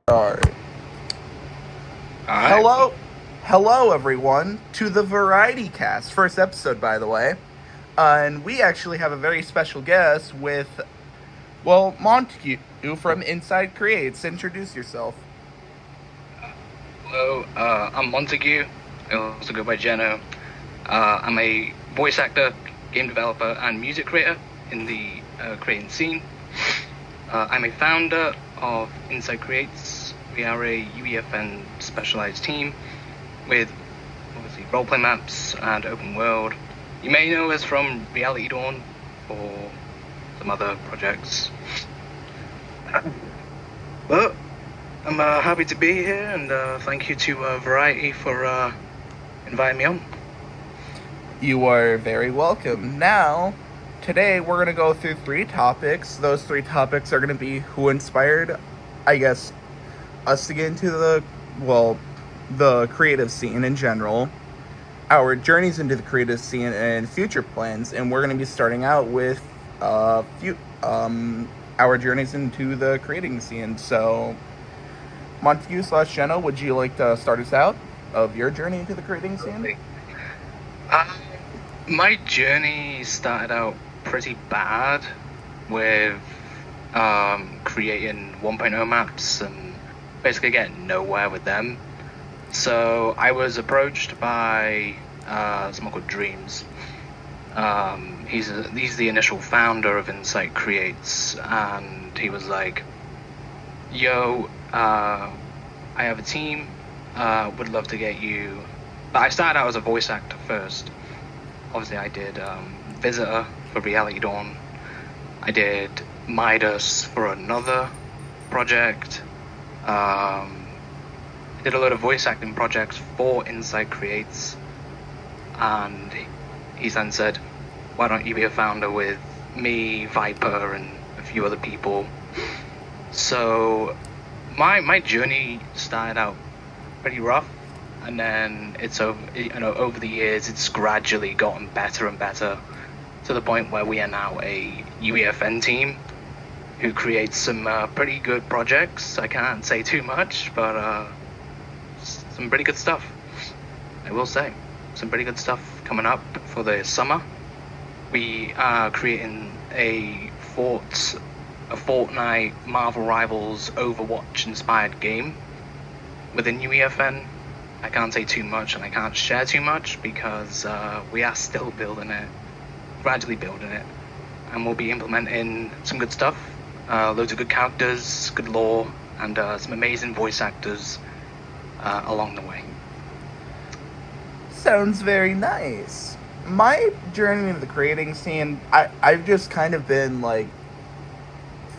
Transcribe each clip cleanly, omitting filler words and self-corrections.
Alright. All right. Hello everyone to the Variety Cast, first episode by the way. And we actually have a very special guest with, Montague from Inside Creates. Introduce yourself. Hello, I'm Montague. I also go by GENO. I'm a voice actor, game developer, and music creator in the creating scene. I'm a founder of Inside Creates. We are a UEFN specialized team with obviously roleplay maps and open world. You may know us from Reality Dawn or some other projects. But I'm happy to be here, and thank you to Variety for inviting me on. You are very welcome. Now, today we're going to go through 3 topics. Those 3 topics are going to be who inspired, I guess, us to get into the creative scene in general, our journeys into the creative scene, and future plans. And we're going to be starting out with our journeys into the creating scene. So, Montague / Jenna, would you like to start us out of your journey into the creating scene? My journey started out pretty bad with creating 1.0 maps and basically getting nowhere with them. So I was approached by someone called Dreams. He's the initial founder of Insight Creates, and he was like, "Yo, I have a team. Would love to get you." But I started out as a voice actor first. Obviously, I did Visitor for Reality Dawn. I did Midas for another project. I did a lot of voice acting projects for Inside Creates. And he then said, "Why don't you be a founder with me, Viper, and a few other people?" So my journey started out pretty rough. And then it's over the years, it's gradually gotten better and better to the point where we are now a UEFN team who creates some pretty good projects. I can't say too much, but some pretty good stuff. I will say, some pretty good stuff coming up for the summer. We are creating a Fortnite Marvel Rivals Overwatch inspired game within UEFN. I can't say too much and I can't share too much because we are still building it, gradually building it, and we'll be implementing some good stuff, loads of good characters, good lore, and some amazing voice actors along the way. Sounds very nice. My journey into the creating scene, I've just kind of been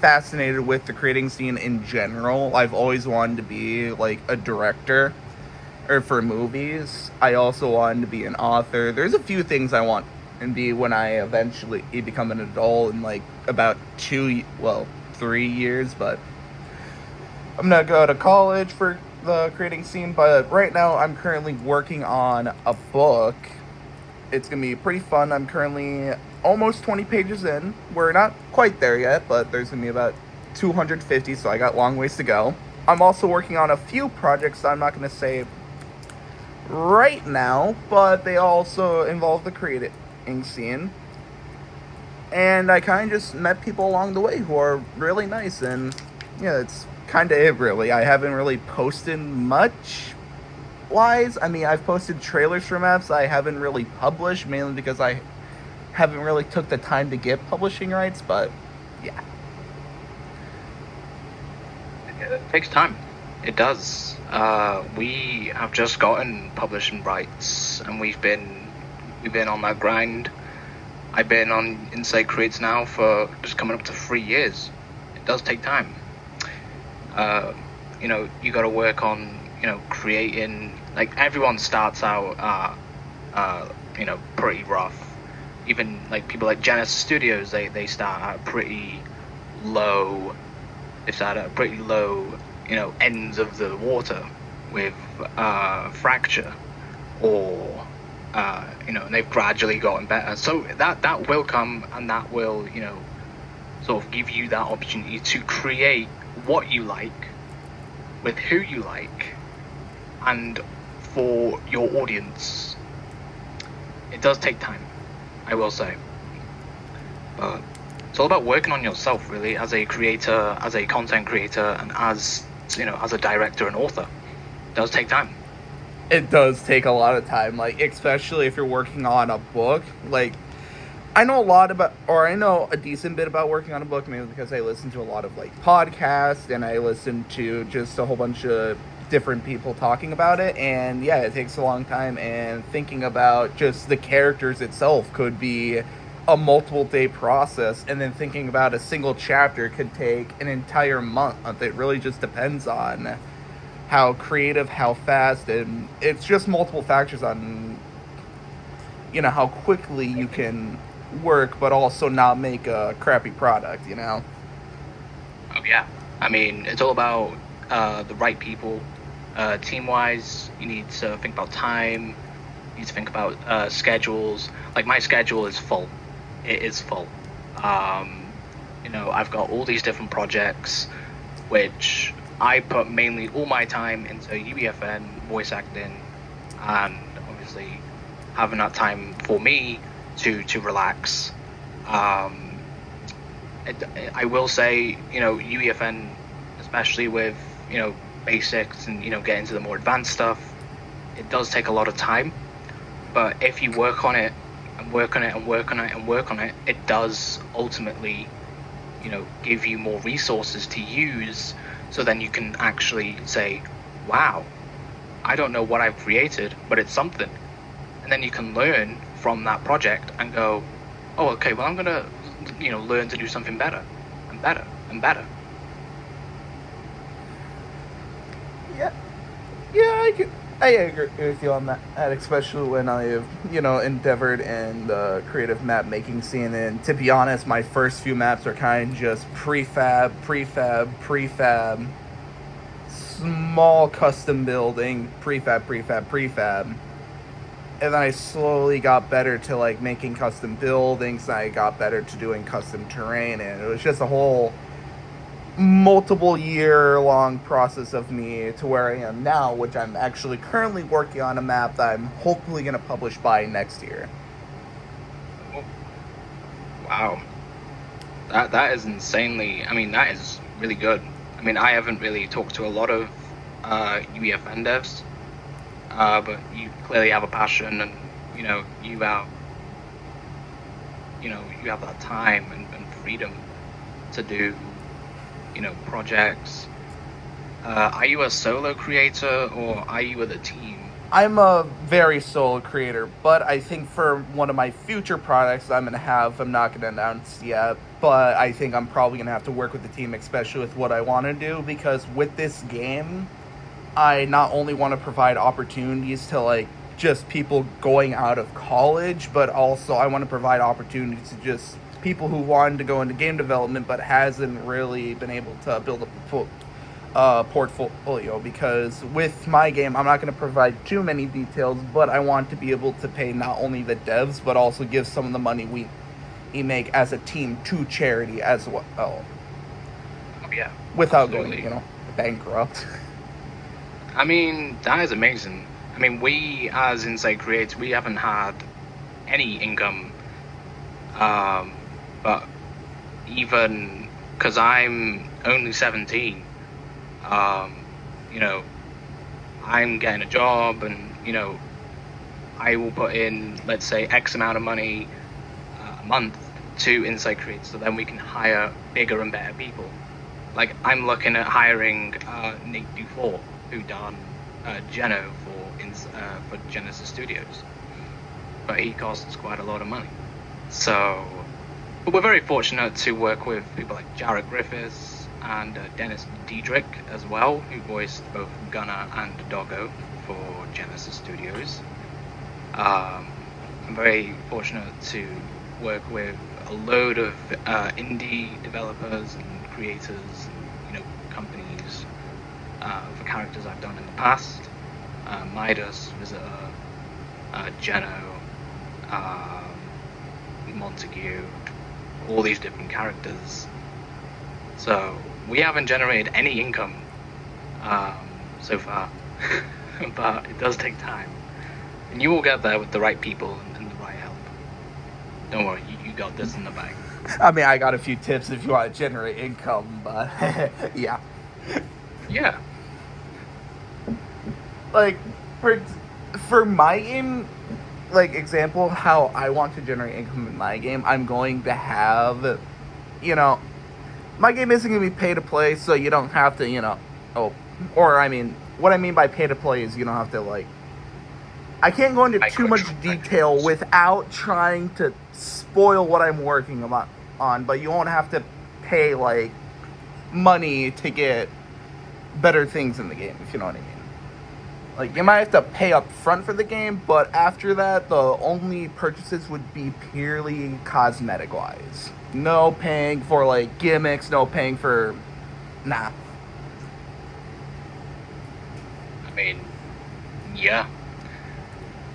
fascinated with the creating scene in general. I've always wanted to be a director or for movies. I also wanted to be an author. There's a few things I want and be when I eventually become an adult in about 3 years, but I'm gonna go to college for the creating scene. But right now I'm currently working on a book. It's gonna be pretty fun. I'm currently almost 20 pages in. We're not quite there yet, but there's gonna be about 250, so I got long ways to go. I'm also working on a few projects that I'm not gonna say right now, but they also involve the creating scene. And I kind of just met people along the way who are really nice, and yeah, it's kind of it really. I haven't really posted much wise. I mean, I've posted trailers for maps. I haven't really published, mainly because I haven't really took the time to get publishing rights, but yeah. It takes time. It does. We have just gotten publishing rights, and we've been on that grind. I've been on Inside Creates now for just coming up to 3 years. It does take time. You got to work on creating. Like, everyone starts out pretty rough. Even people like Genesis Studios, they start out pretty low. They start at pretty low, ends of the water with fracture, or and they've gradually gotten better. So that will come, and that will sort of give you that opportunity to create what you like with who you like and for your audience, it does take time, I will say. But it's all about working on yourself, really, as a creator, as a content creator, and as as a director and author. It does take time. It does take a lot of time, like especially if you're working on a book. Like I know a lot about, or I know a decent bit about working on a book, maybe because I listen to a lot of like podcasts and I listen to just a whole bunch of different people talking about it. And yeah, it takes a long time. And thinking about just the characters itself could be a multiple day process. And then thinking about a single chapter could take an entire month. It really just depends on how creative, how fast, and it's just multiple factors on how quickly you can work, but also not make a crappy product. Oh yeah, I mean it's all about the right people. Team-wise, you need to think about time. You need to think about schedules. Like my schedule is full. It is full. I've got all these different projects, which I put mainly all my time into UEFN, voice acting, and obviously having that time for me to relax. I will say, UEFN, especially with, basics and, getting to the more advanced stuff, it does take a lot of time. But if you work on it and work on it and work on it and work on it, it does ultimately, give you more resources to use. So then you can actually say, wow, I don't know what I've created, but it's something. And then you can learn from that project and go, oh, okay, well, I'm going to, learn to do something better and better and better. Yeah, I agree with you on that, especially when I've, endeavored in the creative map making scene. And to be honest, my first few maps are kind of just prefab, small custom building, prefab. And then I slowly got better to like making custom buildings, and I got better to doing custom terrain, and it was just a whole multiple year long process of me to where I am now, which I'm actually currently working on a map that I'm hopefully going to publish by next year. Wow. That is insanely, that is really good. I haven't really talked to a lot of UEFN devs, but you clearly have a passion, and you have that time and freedom to do projects. Are you a solo creator or are you with a team? I'm a very solo creator, but I think for one of my future products I'm not going to announce yet, but I think I'm probably going to have to work with the team, especially with what I want to do, because with this game, I not only want to provide opportunities to like just people going out of college, but also I want to provide opportunities to just people who wanted to go into game development but hasn't really been able to build a portfolio. Because with my game, I'm not going to provide too many details, but I want to be able to pay not only the devs but also give some of the money we make as a team to charity as well. Oh yeah, without absolutely. going bankrupt. That is amazing. We as Inside Creates, we haven't had any income. But even because I'm only 17, I'm getting a job, and I will put in, let's say, X amount of money a month to Inside Creates, so then we can hire bigger and better people. Like I'm looking at hiring Nate Dufour, who done GENO for Genesis Studios, but he costs quite a lot of money. So, but we're very fortunate to work with people like Jarrett Griffiths and Dennis Diedrich as well, who voiced both Gunnar and Doggo for Genesis Studios. I'm very fortunate to work with a load of indie developers and creators and companies for characters I've done in the past. Midas, Visitor, GENO, Montague, all these different characters. So we haven't generated any income so far, but it does take time, and you will get there with the right people and the right help. Don't worry, you got this in the bag. I mean, I got a few tips if you want to generate income, but yeah. Yeah. Like, for my game, like, example, how I want to generate income in my game, I'm going to have, my game isn't going to be pay to play, so you don't have to, what I mean by pay to play is you don't have to, like, I can't go into too much detail without trying to spoil what I'm working on, but you won't have to pay, like, money to get better things in the game, if you know what I mean. Like, you might have to pay up front for the game, but after that, the only purchases would be purely cosmetic-wise. No paying for, like, gimmicks, no paying for... Nah. I mean, yeah.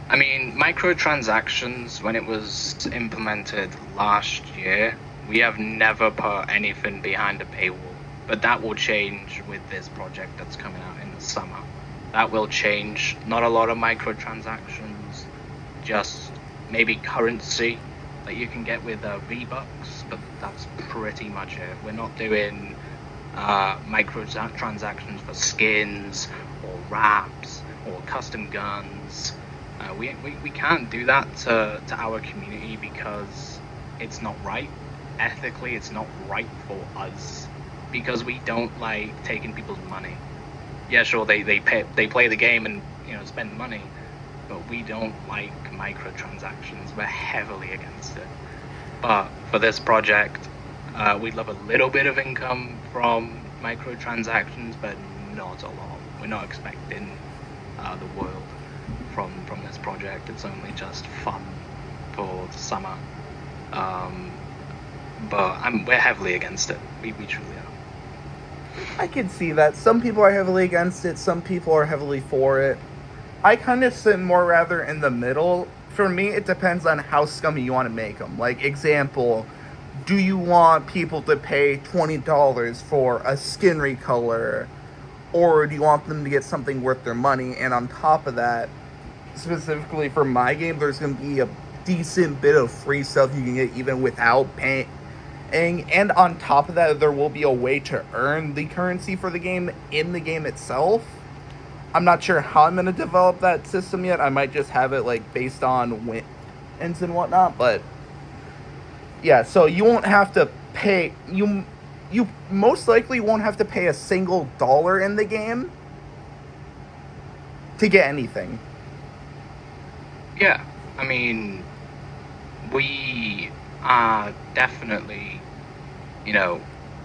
I mean, microtransactions, when it was implemented last year, we have never put anything behind a paywall. But that will change with this project that's coming out in the summer. That will change. Not a lot of microtransactions, just maybe currency that you can get with V-Bucks, but that's pretty much it. We're not doing microtransactions for skins or wraps or custom guns. We can't do that to our community because it's not right. Ethically, it's not right for us because we don't like taking people's money. Yeah, sure, they play the game and spend money, but we don't like microtransactions. We're heavily against it. But for this project, we'd love a little bit of income from microtransactions, but not a lot. We're not expecting the world from this project. It's only just fun for the summer. But we're heavily against it. We truly are. I can see that. Some people are heavily against it, some people are heavily for it. I kind of sit more rather in the middle. For me, it depends on how scummy you want to make them. Like, example, do you want people to pay $20 for a skin recolor, or do you want them to get something worth their money? And on top of that, specifically for my game, there's going to be a decent bit of free stuff you can get even without paying. And on top of that, there will be a way to earn the currency for the game in the game itself. I'm not sure how I'm going to develop that system yet. I might just have it like based on wins and whatnot. But yeah, so you won't have to pay. You most likely won't have to pay a single dollar in the game to get anything. Yeah, I mean, we are definitely,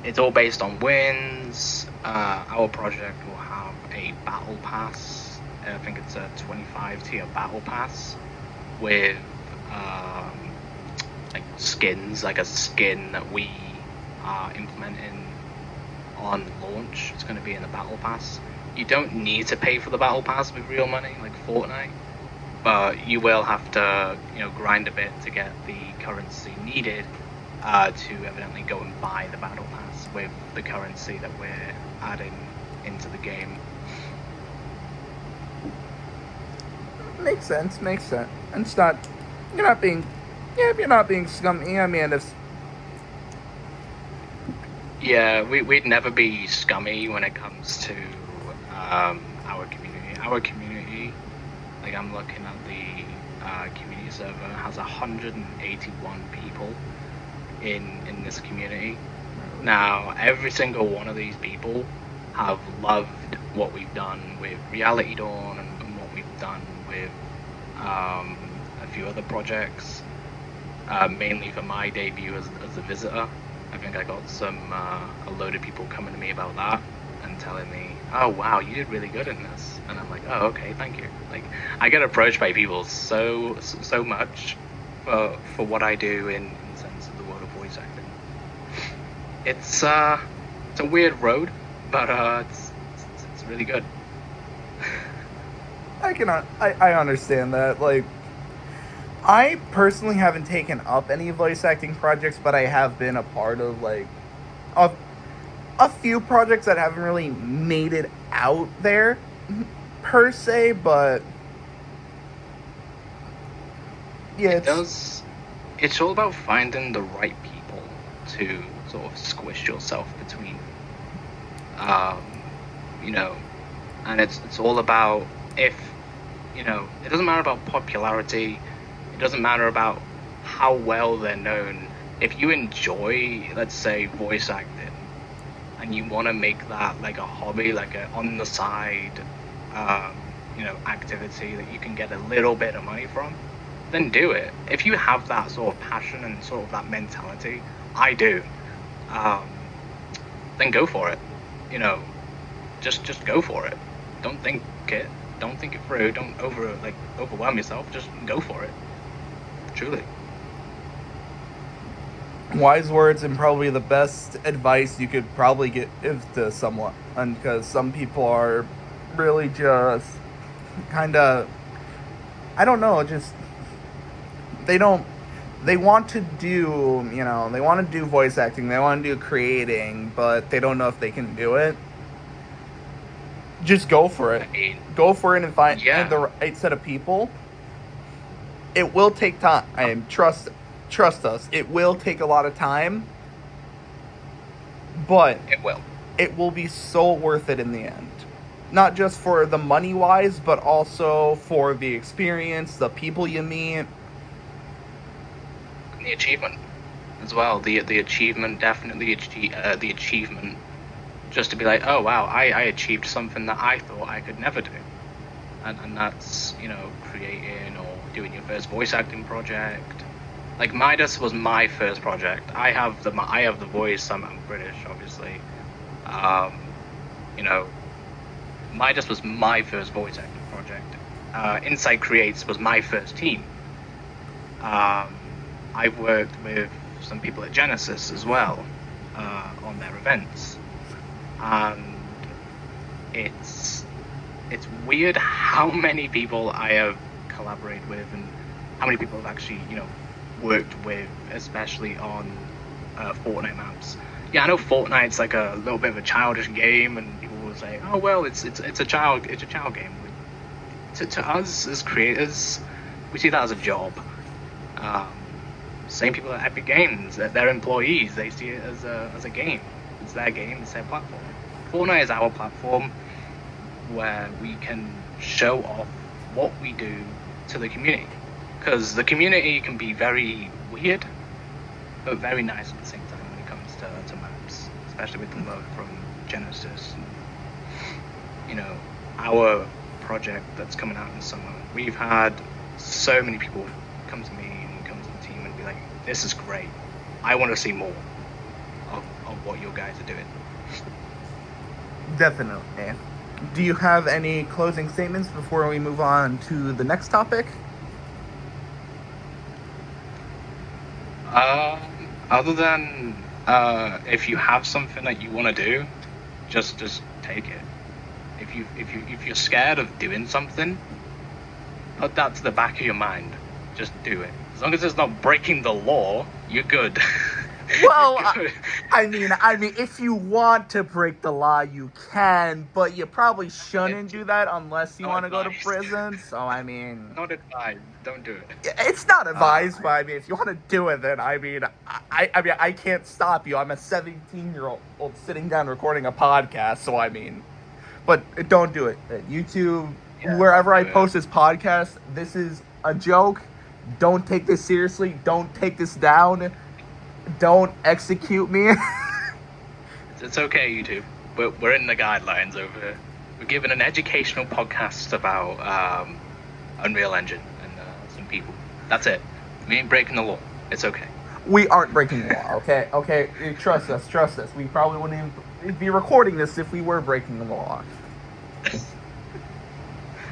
it's all based on wins. Our project will have a battle pass. I think it's a 25-tier battle pass with like skins, like a skin that we are implementing on launch. It's going to be in the battle pass. You don't need to pay for the battle pass with real money like Fortnite, but you will have to grind a bit to get the currency needed to evidently go and buy the battle pass with the currency that we're adding into the game. Makes sense. And it's not, you're not being scummy. I mean, Yeah, we'd never be scummy when it comes to our community. Our community, like I'm looking at the community server, has 181 people in this community. Now, every single one of these people have loved what we've done with Reality Dawn and what we've done with a few other projects, mainly for my debut as a visitor. I think I got a load of people coming to me about that and telling me, oh wow, you did really good in this. And I'm like, oh okay, thank you. Like, I get approached by people so much for what I do in the sense of the world of voice acting. It's a weird road, but it's really good. I understand that. Like, I personally haven't taken up any voice acting projects, but I have been a part of a few projects that haven't really made it out there per se, but yeah, It does. It's all about finding the right people to sort of squish yourself between. Um, you know, and it's all about if, it doesn't matter about popularity. It doesn't matter about how well they're known. If you enjoy, let's say, voice acting, and you want to make that like a hobby, like a on the side, um, activity that you can get a little bit of money from, then do it. If you have that sort of passion and sort of that mentality, I do, um, then go for it. You know, just go for it. Don't think it. Don't think it through. Don't overwhelm yourself. Just go for it. Truly. wise words and probably the best advice you could probably give to someone, and because some people are really just kind of, I don't know, just they don't, they want to do, they want to do voice acting, they want to do creating, but they don't know if they can do it. Just go for it. I mean, Go for it and find yeah, the right set of people. It will take time. Trust us. It will take a lot of time, but it will. it will be so worth it in the end. Not just for the money wise, but also for the experience, the people you meet. And the achievement as well. The achievement, definitely the achievement. Just to be like, oh wow, I achieved something that I thought I could never do. And that's, creating or doing your first voice acting project. Like Midas was my first project. I have the voice. I'm British, obviously. You know, Midas was my first voice acting project. Insight Creates was my first team. I've worked with some people at Genesis as well on their events, and it's weird how many people I have collaborated with and how many people have actually worked with, especially on Fortnite maps. Yeah, I know Fortnite's like a little bit of a childish game, and people will say, "Oh well, it's a child game." To us as creators, we see that as a job. Same people at Epic Games, they're employees. They see it as a game. It's their game. It's their platform. Fortnite is our platform where we can show off what we do to the community. Because the community can be very weird, but very nice at the same time when it comes to maps, especially with the mode from Genesis. And, our project that's coming out in summer, we've had so many people come to me and come to the team and be like, "This is great. I want to see more of what you guys are doing." Definitely. Do you have any closing statements before we move on to the next topic? Other than if you have something that you want to do, just take it. If you're scared of doing something, put that to the back of your mind. Just do it. As long as it's not breaking the law, you're good. Well, I mean, if you want to break the law, you can, but you probably shouldn't do that unless you want to go to prison. So, I mean, not advised. Don't do it. it's not advised, but I mean, if you want to do it, then I mean, I can't stop you. I'm a 17-year-old sitting down recording a podcast, so I mean, but don't do it. YouTube, wherever I post this podcast, this is a joke. Don't take this seriously. Don't take this down. Don't execute me. It's okay, YouTube. We're in the guidelines over here. We're giving an educational podcast about Unreal Engine and some people. That's it. We ain't breaking the law. It's okay. We aren't breaking the law, okay? Okay, trust us. We probably wouldn't even be recording this if we were breaking the law.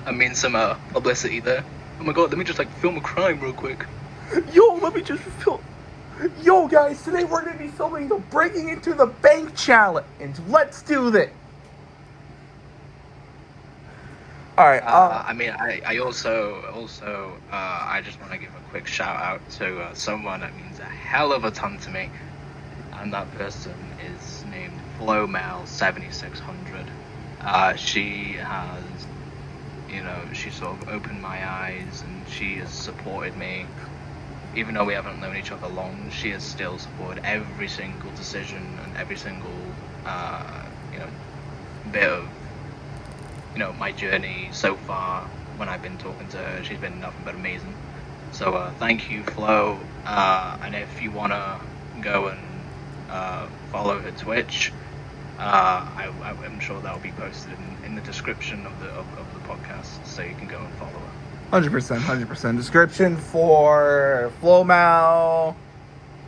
I mean, some publicity there. Oh my god, let me just film a crime real quick. Yo, let me just film. Yo, guys, today we're going to be filming the Breaking Into the Bank challenge. Let's do this. Alright, I also I just want to give a quick shout out to someone that means a hell of a ton to me. and that person is named Flowmel7600. She has, she sort of opened my eyes, and she has supported me. Even though we haven't known each other long, she has still supported every single decision and every single, bit of, my journey so far. When I've been talking to her, she's been nothing but amazing. So thank you, Flo. And if you wanna go and follow her Twitch, I'm sure that'll be posted in the description of the podcast, so you can go and follow her. 100%. Description for Flowmal,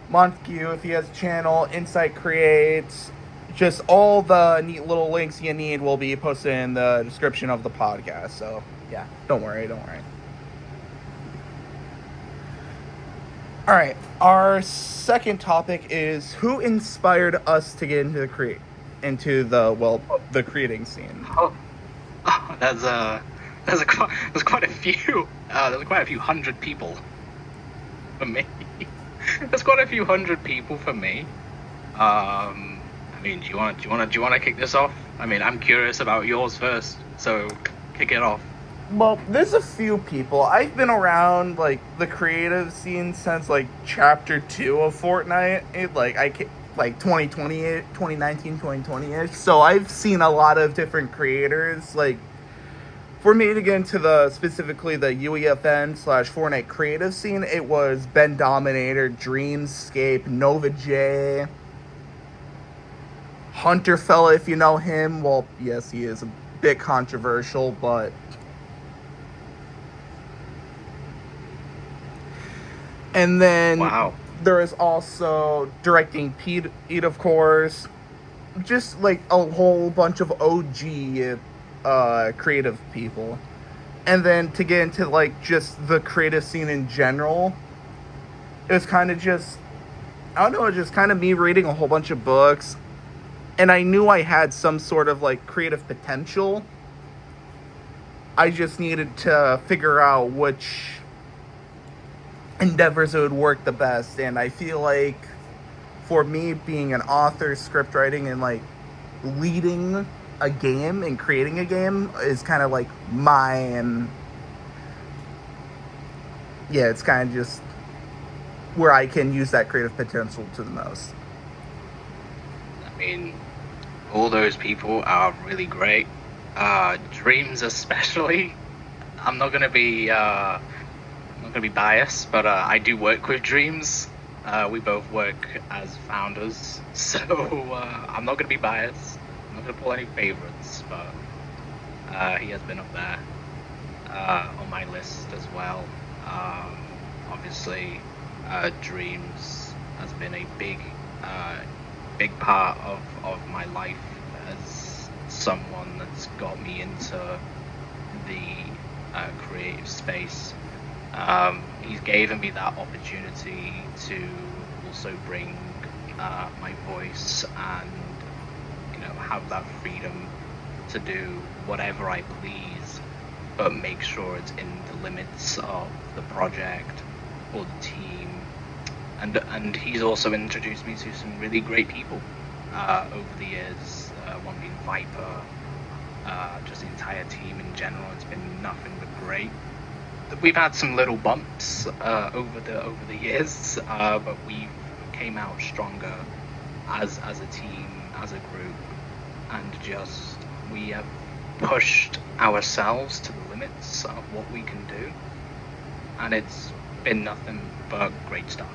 Montague if he has a channel, Insight Creates, just all the neat little links you need will be posted in the description of the podcast. So yeah, don't worry. All right, our second topic is who inspired us to get into the creating scene. There's quite a few. There's quite a few hundred people for me. There's quite a few hundred people for me. I mean, do you want to kick this off? I mean, I'm curious about yours first, so kick it off. Well, there's a few people. I've been around like the creative scene since like chapter 2 of Fortnite. 2019, 2020-ish. So I've seen a lot of different creators. Like, for me to get into specifically the UEFN/Fortnite creative scene, it was Ben Dominator, Dreamscape, Nova J, Hunterfella, if you know him. Well, yes, he is a bit controversial, but... And then there is also Directing Pete, of course. Just like a whole bunch of OG creative people. And then to get into like just the creative scene in general, it was kind of just, I don't know, just kind of me reading a whole bunch of books. And I knew I had some sort of like creative potential. I just needed to figure out which endeavors it would work the best. And I feel like for me, being an author, script writing, and like leading a game and creating a game is kind of like mine. Yeah, it's kind of just where I can use that creative potential to the most. I mean, all those people are really great. Dreams especially. I'm not gonna be biased, but I do work with Dreams. We both work as founders, so I'm not gonna be biased. I'm not gonna pull any favorites, but he has been up there on my list as well. Obviously, Dreams has been a big part of my life as someone that's got me into the creative space. He's given me that opportunity to also bring my voice and have that freedom to do whatever I please, but make sure it's in the limits of the project or the team. And he's also introduced me to some really great people over the years. One being Viper, just the entire team in general. It's been nothing but great. We've had some little bumps over the years, but we came out stronger as a team, as a group, and just we have pushed ourselves to the limits of what we can do, and it's been nothing but great stuff.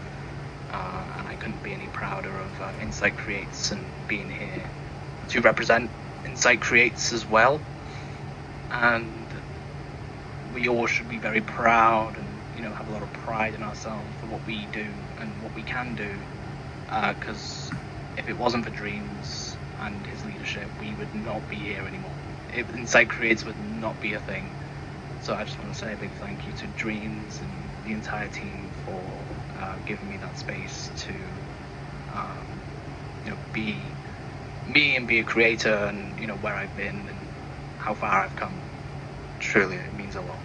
And I couldn't be any prouder of Insight Creates and being here to represent Insight Creates as well. And we all should be very proud and have a lot of pride in ourselves for what we do and what we can do, because if it wasn't for Dreams and his leadership, we would not be here anymore. Insight Creates would not be a thing. So I just want to say a big thank you to Dreams and the entire team for giving me that space to be me and be a creator, and where I've been and how far I've come. Truly, it means a lot.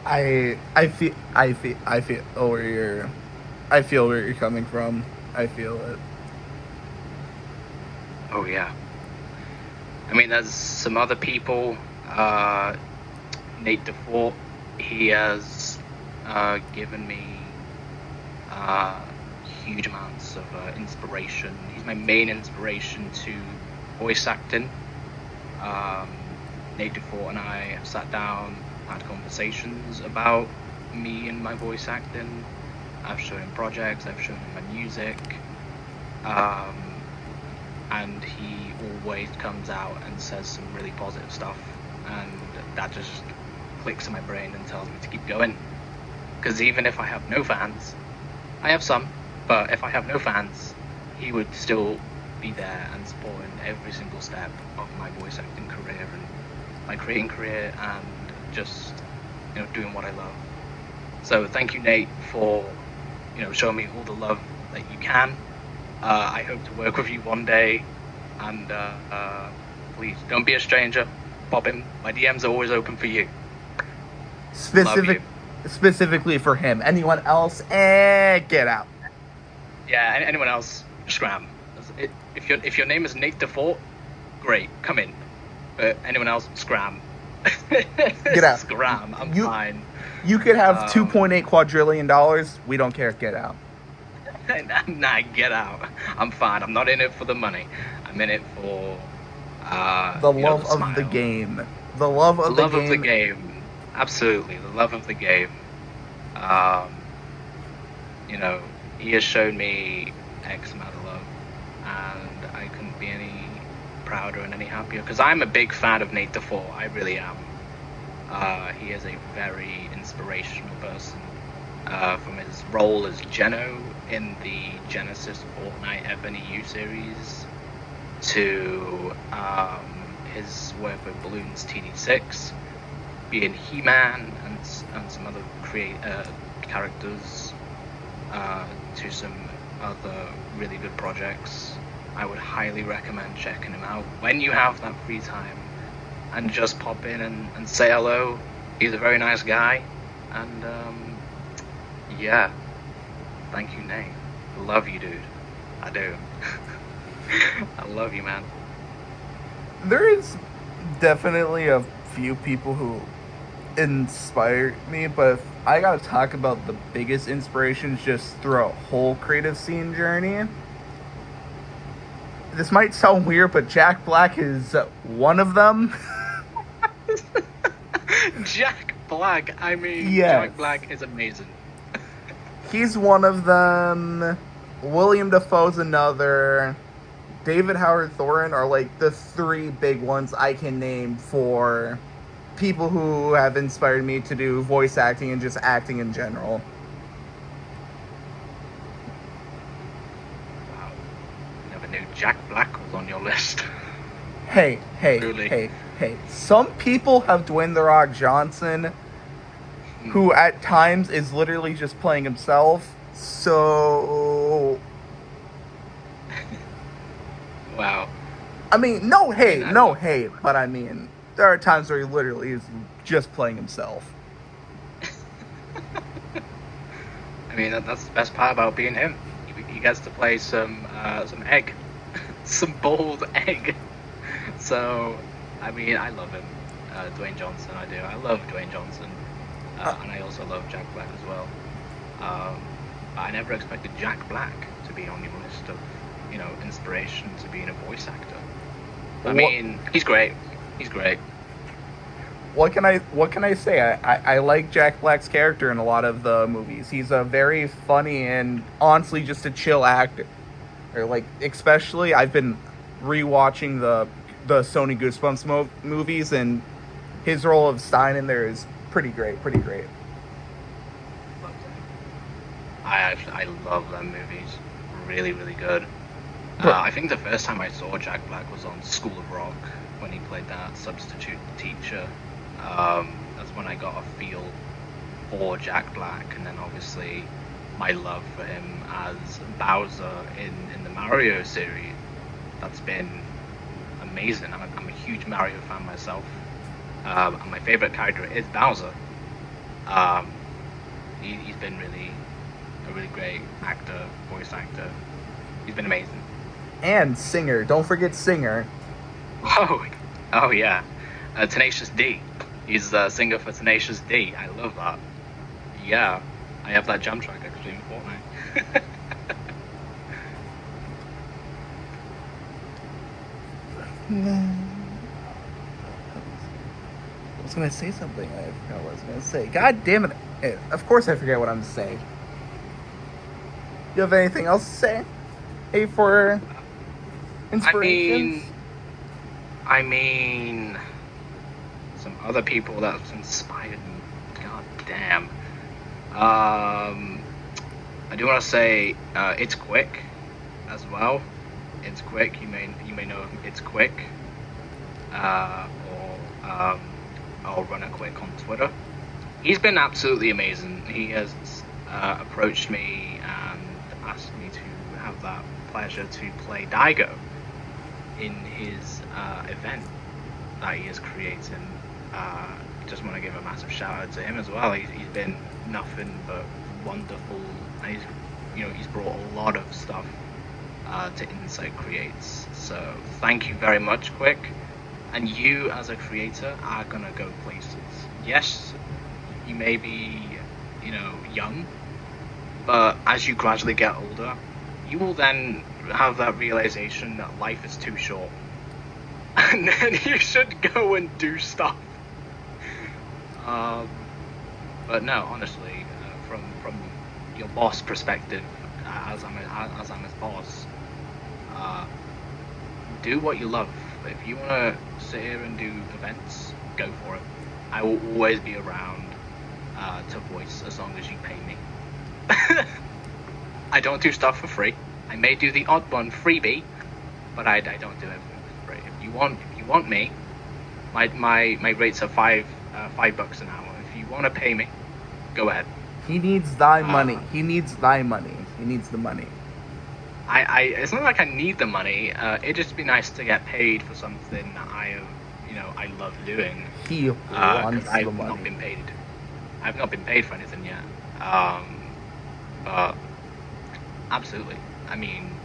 I feel where you're I feel where you're coming from. I feel it. Oh yeah. I mean, there's some other people. Nate DeFort, he has given me huge amounts of inspiration. He's my main inspiration to voice acting. Nate DeFort and I have sat down, had conversations about me and my voice acting. I've shown him projects, I've shown him my music. And he always comes out and says some really positive stuff, and that just clicks in my brain and tells me to keep going. Because even if I have no fans, I have some, but if I have no fans, he would still be there and supporting every single step of my voice acting career and my creating career, and just, you know, doing what I love. So thank you, Nate, for, you know, showing me all the love that you can. I hope to work with you one day, and please don't be a stranger. Pop in. My DMs are always open for you. Specifically for him. Anyone else? Get out. Yeah, anyone else? Scram. If your name is Nate DeFort, great, come in. But anyone else? Scram. Get out. Scram. I'm fine. You could have $2.8 quadrillion. We don't care. Get out. Nah, get out. I'm fine. I'm not in it for the money. I'm in it for the love of the game. The love of the game. Absolutely, the love of the game. You know, he has shown me X amount of love, and I couldn't be any prouder and any happier, because I'm a big fan of Nate DeFort. I really am. He is a very inspirational person. From his role as GENO in the Genesis Fortnite FNEU series, to his work with Balloon's TD6, being He-Man and some other characters, to some other really good projects. I would highly recommend checking him out when you have that free time, and just pop in and say hello. He's a very nice guy, and yeah, thank you, Nate. Love you, dude. I do. I love you, man. There is definitely a few people who inspired me, but if I gotta talk about the biggest inspirations just through a whole creative scene journey, this might sound weird, but Jack Black is one of them. Jack Black, I mean, yes. Jack Black is amazing. He's one of them. William Dafoe's another. David Howard Thorin are like the three big ones I can name for people who have inspired me to do voice acting and just acting in general. Wow. Never knew Jack Black was on your list. Hey. Really? Hey. Some people have Dwayne "The Rock" Johnson, who at times is literally just playing himself. So, wow. I mean, no hate, but I mean, there are times where he literally is just playing himself. I mean, that's the best part about being him. He gets to play some egg, some bold egg. So, I mean, I love him, Dwayne Johnson. I do. I love Dwayne Johnson. And I also love Jack Black as well. I never expected Jack Black to be on your list of, you know, inspiration to being a voice actor. I mean, he's great. He's great. What can I say? I like Jack Black's character in a lot of the movies. He's a very funny and honestly just a chill actor. Or like, especially I've been rewatching the Sony Goosebumps movies, and his role of Stein in there is pretty great. I love them movies. Really, really good. I think the first time I saw Jack Black was on School of Rock, when he played that substitute teacher. That's when I got a feel for Jack Black, and then obviously my love for him as Bowser in the Mario series. That's been amazing. I'm a huge Mario fan myself. And my favorite character is Bowser. He's been really a really great actor, voice actor. He's been amazing. And singer. Don't forget singer. Oh yeah, Tenacious D. He's the singer for Tenacious D. I love that. Yeah, I have that jam track actually in Fortnite. I was gonna say something. I forgot what I was gonna say. God damn it! Of course, I forget what I'm saying. You have anything else to say? Hey, for inspirations. I mean, some other people that have inspired me. God damn. I do want to say It's Quick as well. It's Quick. You may know him. It's Quick. Or Runner Quick on Twitter. He's been absolutely amazing. He has approached me and asked me to have that pleasure to play Daigo in his event that he is creating. Just want to give a massive shout out to him as well. He's been nothing but wonderful, and he's brought a lot of stuff to Insight Creates. So thank you very much, Quick. And you as a creator are gonna go places. Yes, you may be, young, but as you gradually get older, you will then have that realization that life is too short. And then you should go and do stuff. But no, honestly, from your boss perspective, as I'm his boss, do what you love. If you want to sit here and do events, go for it. I will always be around to voice as long as you pay me. I don't do stuff for free. I may do the odd one freebie, but I don't do everything for free. If you want me, my rates are $5 an hour. If you want to pay me, go ahead. He needs thy money. He needs thy money. He needs the money. It's not like I need the money. It'd just be nice to get paid for something that I love doing. He wants the money. Not been paid. I've not been paid for anything yet. But absolutely. I mean,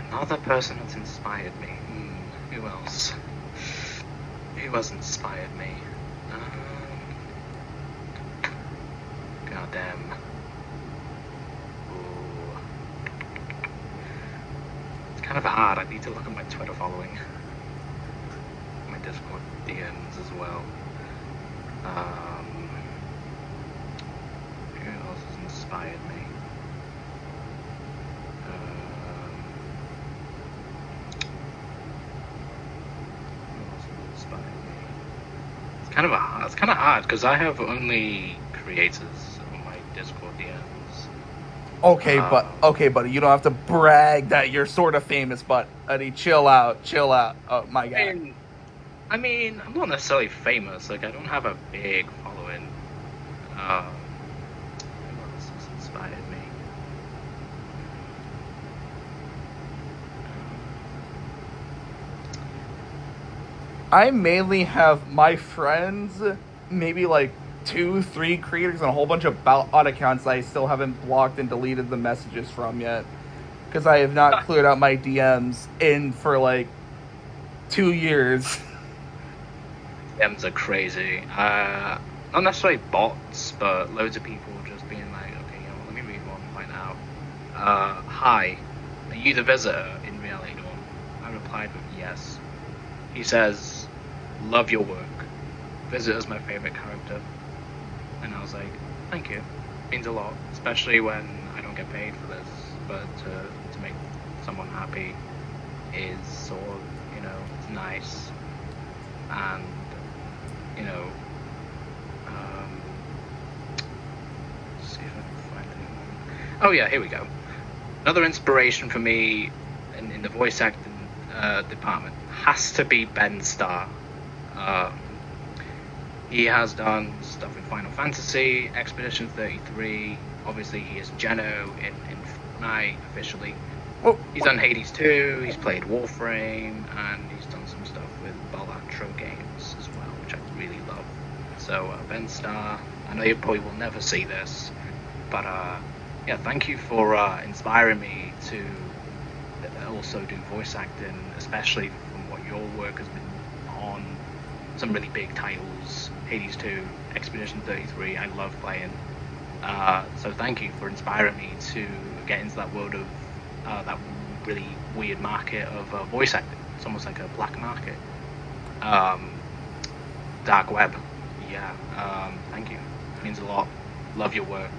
another person that's inspired me. Who else? Who has inspired me? God damn. Kind of hard. I need to look at my Twitter following, my Discord DMs as well. Who else has inspired me? It's kind of hard because I have only creators on my Discord DMs. Okay, buddy, you don't have to brag that you're sort of famous, but Eddie, chill out. Oh my god. I mean, I'm not necessarily famous. Like, I don't have a big following. Who else has inspired me? I mainly have my friends, maybe like 2-3 creators, and a whole bunch of bot accounts that I still haven't blocked and deleted the messages from yet, because I have not cleared out my DMs for like 2 years. DMs are crazy. Not necessarily bots, but loads of people just being like, okay, let me read one right now. Hi, are you the visitor in Reality Dawn? I replied with yes. He says, love your work. Visitor's my favorite character. And I was like, thank you. It means a lot, especially when I don't get paid for this. But to make someone happy is sort of, it's nice. And, see if I can find anyone. Oh yeah, here we go. Another inspiration for me in the voice acting department has to be Ben Starr. He has done stuff in Final Fantasy, Expedition 33. Obviously, he is GENO in Fortnite officially. Oh, he's done Hades 2, he's played Warframe, and he's done some stuff with Balatro games as well, which I really love. So, Ben Starr, I know you probably will never see this, but yeah, thank you for inspiring me to also do voice acting, especially from what your work has been on some really big titles. Hades 2, Expedition 33, I love playing. So thank you for inspiring me to get into that world of that really weird market of voice acting. It's almost like a black market. Um, dark web. Yeah, thank you. It means a lot. Love your work.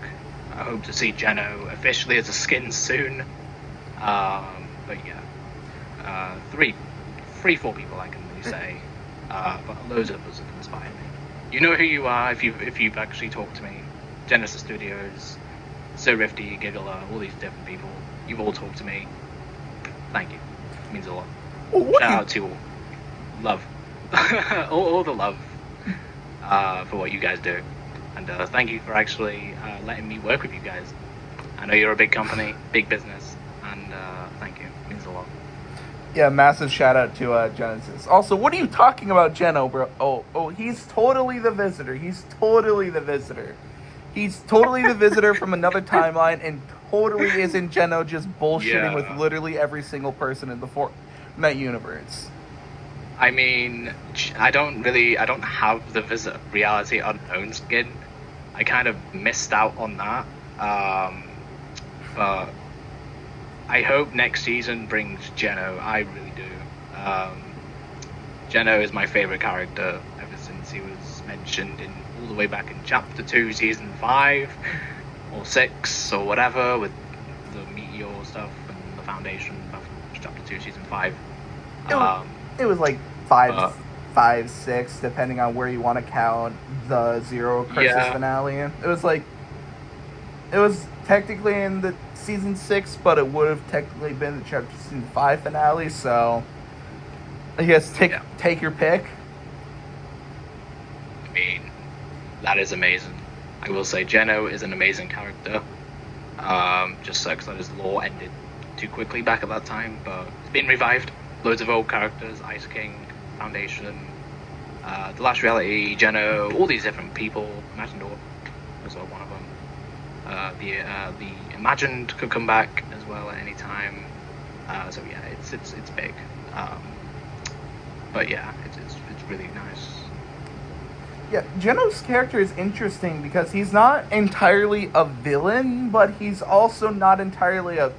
I hope to see GENO officially as a skin soon. But yeah, four people I can really say, but loads of us have inspired me. You know who you are if you've actually talked to me. Genesis Studios, Sir Rifty, Giggler, all these different people. You've all talked to me. Thank you. It means a lot. Shout out to all. Love. all the love for what you guys do. And thank you for actually letting me work with you guys. I know you're a big company, big business, and thank you. It means a lot. Yeah, massive shout out to Genesis. Also, what are you talking about, GENO, bro? Oh, he's totally the visitor. He's totally the visitor. He's totally the visitor from another timeline, and totally isn't GENO just bullshitting with literally every single person in the Fortnite universe. I mean, I don't have the reality unknown skin. I kind of missed out on that. But I hope next season brings GENO. I really do. GENO is my favorite character ever since he was mentioned in all the way back in Chapter 2, Season 5, or 6, or whatever, with the Meteor stuff and the Foundation, Chapter 2, Season 5. It was like 5, 6, depending on where you want to count the Zero Crisis finale. It was technically in the season 6, but it would have technically been the chapter season 5 finale. So I guess take your pick. I mean, that is amazing. I will say GENO is an amazing character. Just sucks that his lore ended too quickly back at that time, but it's been revived. Loads of old characters, Ice King, Foundation, The Last Reality, GENO, all these different people. Imagined was one of them. The Imagined could come back as well at any time. So yeah, it's big. But yeah, it's really nice. Yeah, GENO's character is interesting because he's not entirely a villain, but he's also not entirely a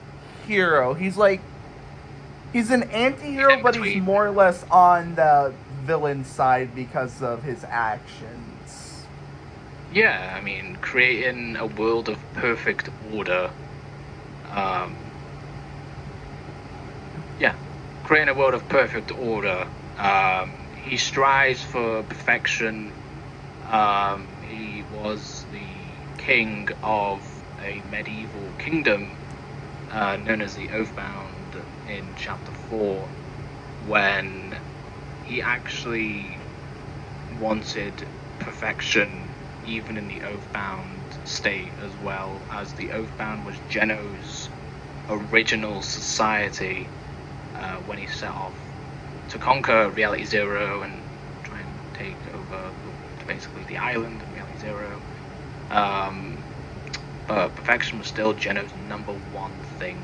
hero. He's an anti-hero, but he's more or less on the villain side because of his actions. Yeah, I mean, creating a world of perfect order. Creating a world of perfect order. He strives for perfection. He was the king of a medieval kingdom known as the Oathbound in Chapter 4, when he actually wanted perfection even in the Oathbound state, as well as the Oathbound was GENO's original society when he set off to conquer Reality Zero and try and take over basically the island of Reality Zero. But perfection was still GENO's number one thing.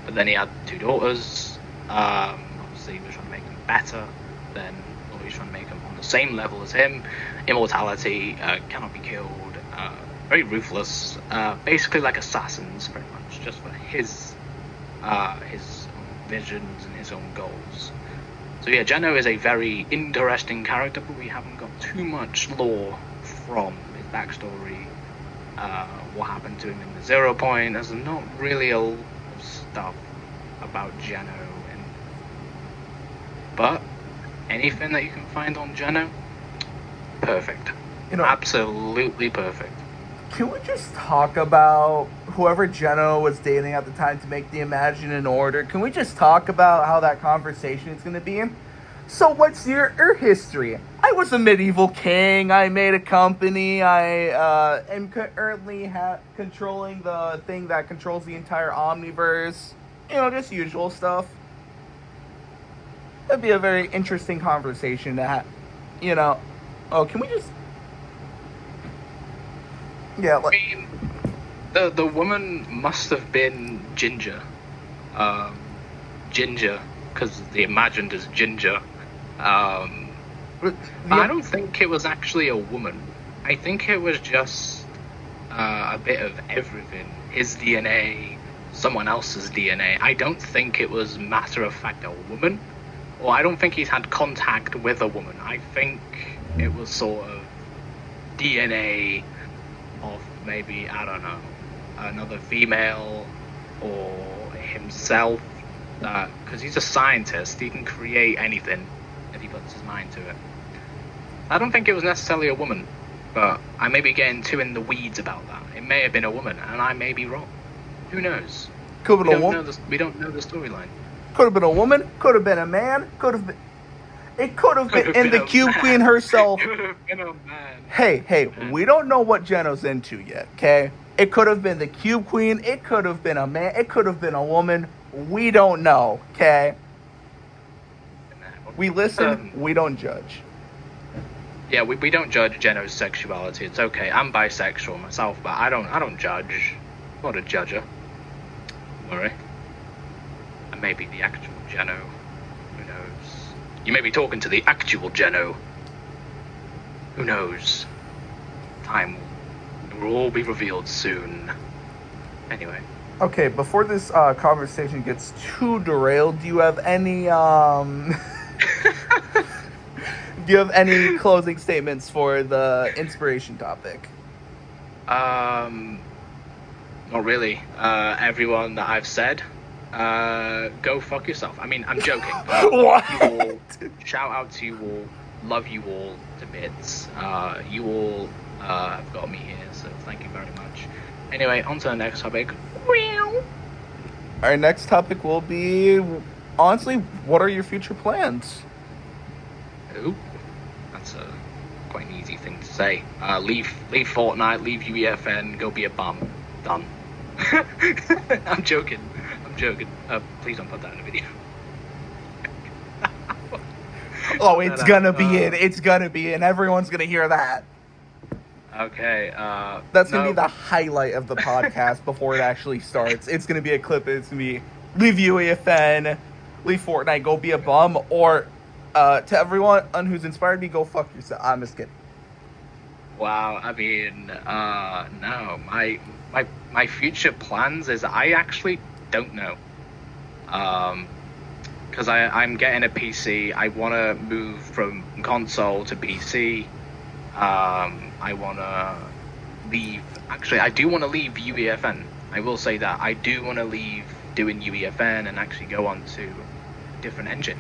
But then he had 2 daughters. Obviously, he was trying to make them better. Then he was trying to make them on the same level as him. Immortality, cannot be killed. Very ruthless. Basically like assassins, pretty much, just for his own visions and his own goals. So yeah, GENO is a very interesting character, but we haven't got too much lore from his backstory. What happened to him in the 0 point. There's not really a lot of stuff about GENO, but anything that you can find on GENO, perfect. Absolutely perfect. Can we just talk about whoever GENO was dating at the time to make the Imagine in order? Can we just talk about how that conversation is going to be? So what's your history? I was a medieval king. I made a company. I am currently controlling the thing that controls the entire omniverse. Just usual stuff. That'd be a very interesting conversation to have. Oh, can we just... Yeah, The woman must have been Ginger. Um, Ginger, because they imagined as Ginger. But I don't think it was actually a woman. I think it was just a bit of everything. His DNA, someone else's DNA. I don't think it was matter of fact a woman. Or I don't think he's had contact with a woman. I think it was sort of DNA of maybe, I don't know, another female or himself. Because he's a scientist, he can create anything if he puts his mind to it. I don't think it was necessarily a woman, but I may be getting too in the weeds about that. It may have been a woman, and I may be wrong. Who knows? Could have been a woman. We don't know the storyline. Could have been a woman. Could have been a man. Could have been. It could have been the Cube Queen herself. Could have been a man. Hey, we don't know what Geno's into yet, okay? It could have been the Cube Queen. It could have been a man. It could have been a woman. We don't know, okay? We listen. We don't judge. Yeah, we don't judge Geno's sexuality. It's okay. I'm bisexual myself, but I don't judge. I'm not a judger. Don't worry. I may be the actual Geno. Who knows? You may be talking to the actual Geno. Who knows? Time will all be revealed soon. Anyway. Okay, before this conversation gets too derailed, do you have any do you have any closing statements for the inspiration topic? Not really. Everyone that I've said, go fuck yourself. I mean, I'm joking. What? You all, shout out to you all. Love you all to bits. You all have got me here, so thank you very much. Anyway, on to the next topic. Our next topic will be, honestly, what are your future plans? Oh, that's quite an easy thing to say. Leave Fortnite, leave UEFN, go be a bum. Done. I'm joking. Please don't put that in a video. Oh, it's gonna be in. It's gonna be in. Everyone's gonna hear that. Okay. That's gonna be the highlight of the podcast before it actually starts. It's gonna be a clip. It's gonna be leave UEFN, leave Fortnite, go be a bum, or to everyone who's inspired me, go fuck yourself. I'm just kidding. Wow. I mean, no. My future plans is I actually don't know. Because I'm getting a PC. I want to move from console to PC. I want to leave. Actually, I do want to leave UEFN. I will say that. I do want to leave doing UEFN and actually go on to a different engine.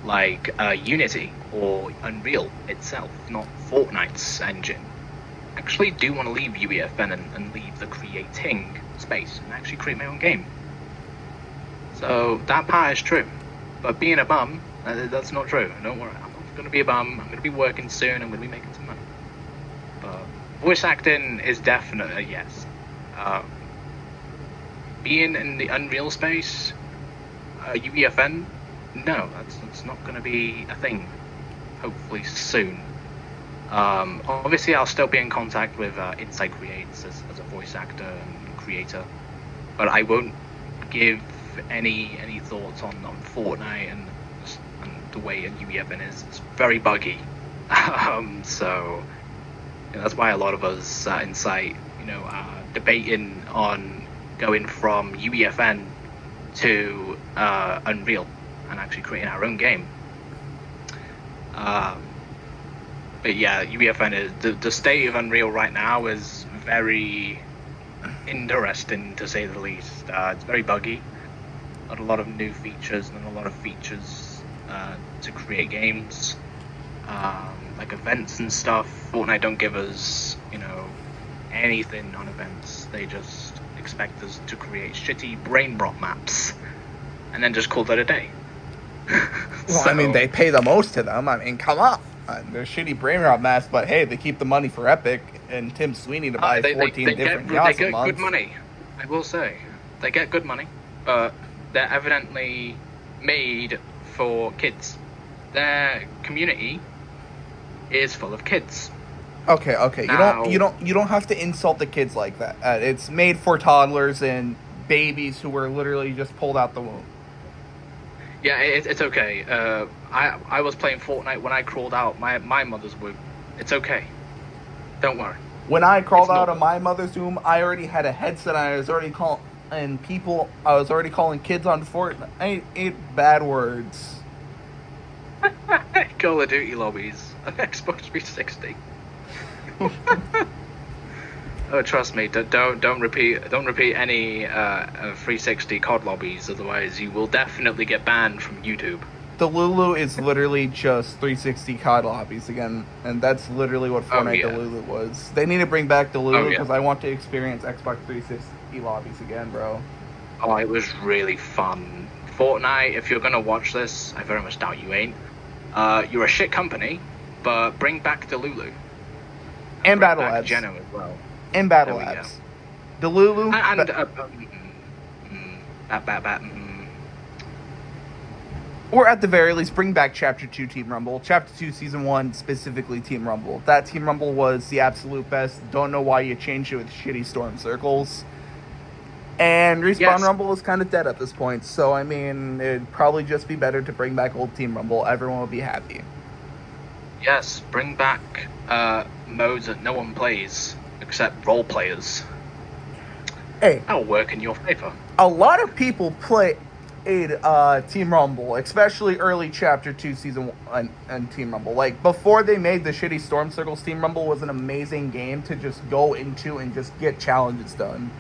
Like Unity or Unreal itself, not Fortnite's engine. Actually do want to leave UEFN and leave the creating space and actually create my own game. So that part is true. But being a bum, that's not true. Don't worry. I'm not going to be a bum. I'm going to be working soon. I'm going to be making some money. But voice acting is definitely a yes. Being in the Unreal space, UEFN, no, that's not going to be a thing. Hopefully soon. Obviously, I'll still be in contact with Inside Creates as a voice actor and creator. But I won't give any thoughts on Fortnite and the way UEFN is. It's very buggy. So that's why a lot of us at Insight, are debating on going from UEFN to Unreal and actually creating our own game. But yeah, UEFN is the state of Unreal right now is very interesting to say the least. It's very buggy. Not a lot of new features and a lot of features to create games, like events and stuff. Fortnite don't give us, anything on events. They just expect us to create shitty brain rot maps and then just call that a day. Well, I mean, they pay the most to them. I mean, come on. They're shitty brain rot masks, but hey, they keep the money for Epic and Tim Sweeney to buy 14 different yachts a month. They get good money, I will say. They get good money, but they're evidently made for kids. Their community is full of kids. Okay. Now, You don't have to insult the kids like that. It's made for toddlers and babies who were literally just pulled out the womb. yeah, it's okay. I was playing Fortnite when I crawled out my mother's womb. It's okay. Don't worry. When I crawled It's out of normal. my mother's womb, I already had a headset. I was already calling and people. I was already calling kids on Fortnite. I ate bad words. Call of Duty lobbies on Xbox 360. Oh, trust me, don't repeat any 360 COD lobbies, otherwise you will definitely get banned from YouTube. The Lulu is literally just 360 COD lobbies again, and that's literally what Oh Fortnite yeah, Delulu was. They need to bring back oh Delulu yeah. because I want to experience Xbox 360 lobbies again, bro. Oh, it was really fun. Fortnite, if you're gonna watch this, I very much doubt you ain't. You're a shit company, but bring back Delulu. And Bring Battle back Labs. GENO as well. And There Battle we go. Labs. Delulu. And Or at the very least, bring back Chapter 2 Team Rumble. Chapter 2 Season 1, specifically Team Rumble. That Team Rumble was the absolute best. Don't know why you changed it with shitty Storm Circles. And Respawn yes, Rumble is kind of dead at this point. So, I mean, it'd probably just be better to bring back old Team Rumble. Everyone will be happy. yes, bring back modes that no one plays except role players. Hey, That'll work in your favor. a lot of people play Team Rumble, especially early Chapter 2 Season 1 and Team Rumble. Like, before they made the shitty Storm Circles, Team Rumble was an amazing game to just go into and just get challenges done.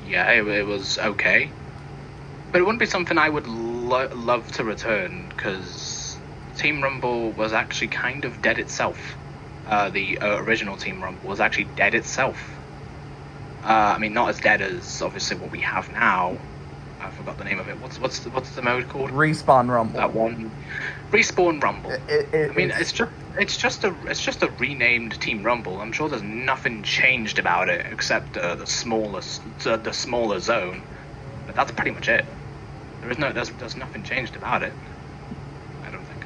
Yeah, it was okay, but it wouldn't be something I would love to return, because Team Rumble was actually kind of dead itself. The original Team Rumble was actually dead itself. I mean, not as dead as obviously what we have now. I forgot the name of it. What's the mode called? Respawn Rumble. That one, Respawn Rumble. I mean, it's just a renamed Team Rumble. I'm sure there's nothing changed about it except the smaller zone. But that's pretty much it. There's nothing changed about it. I don't think.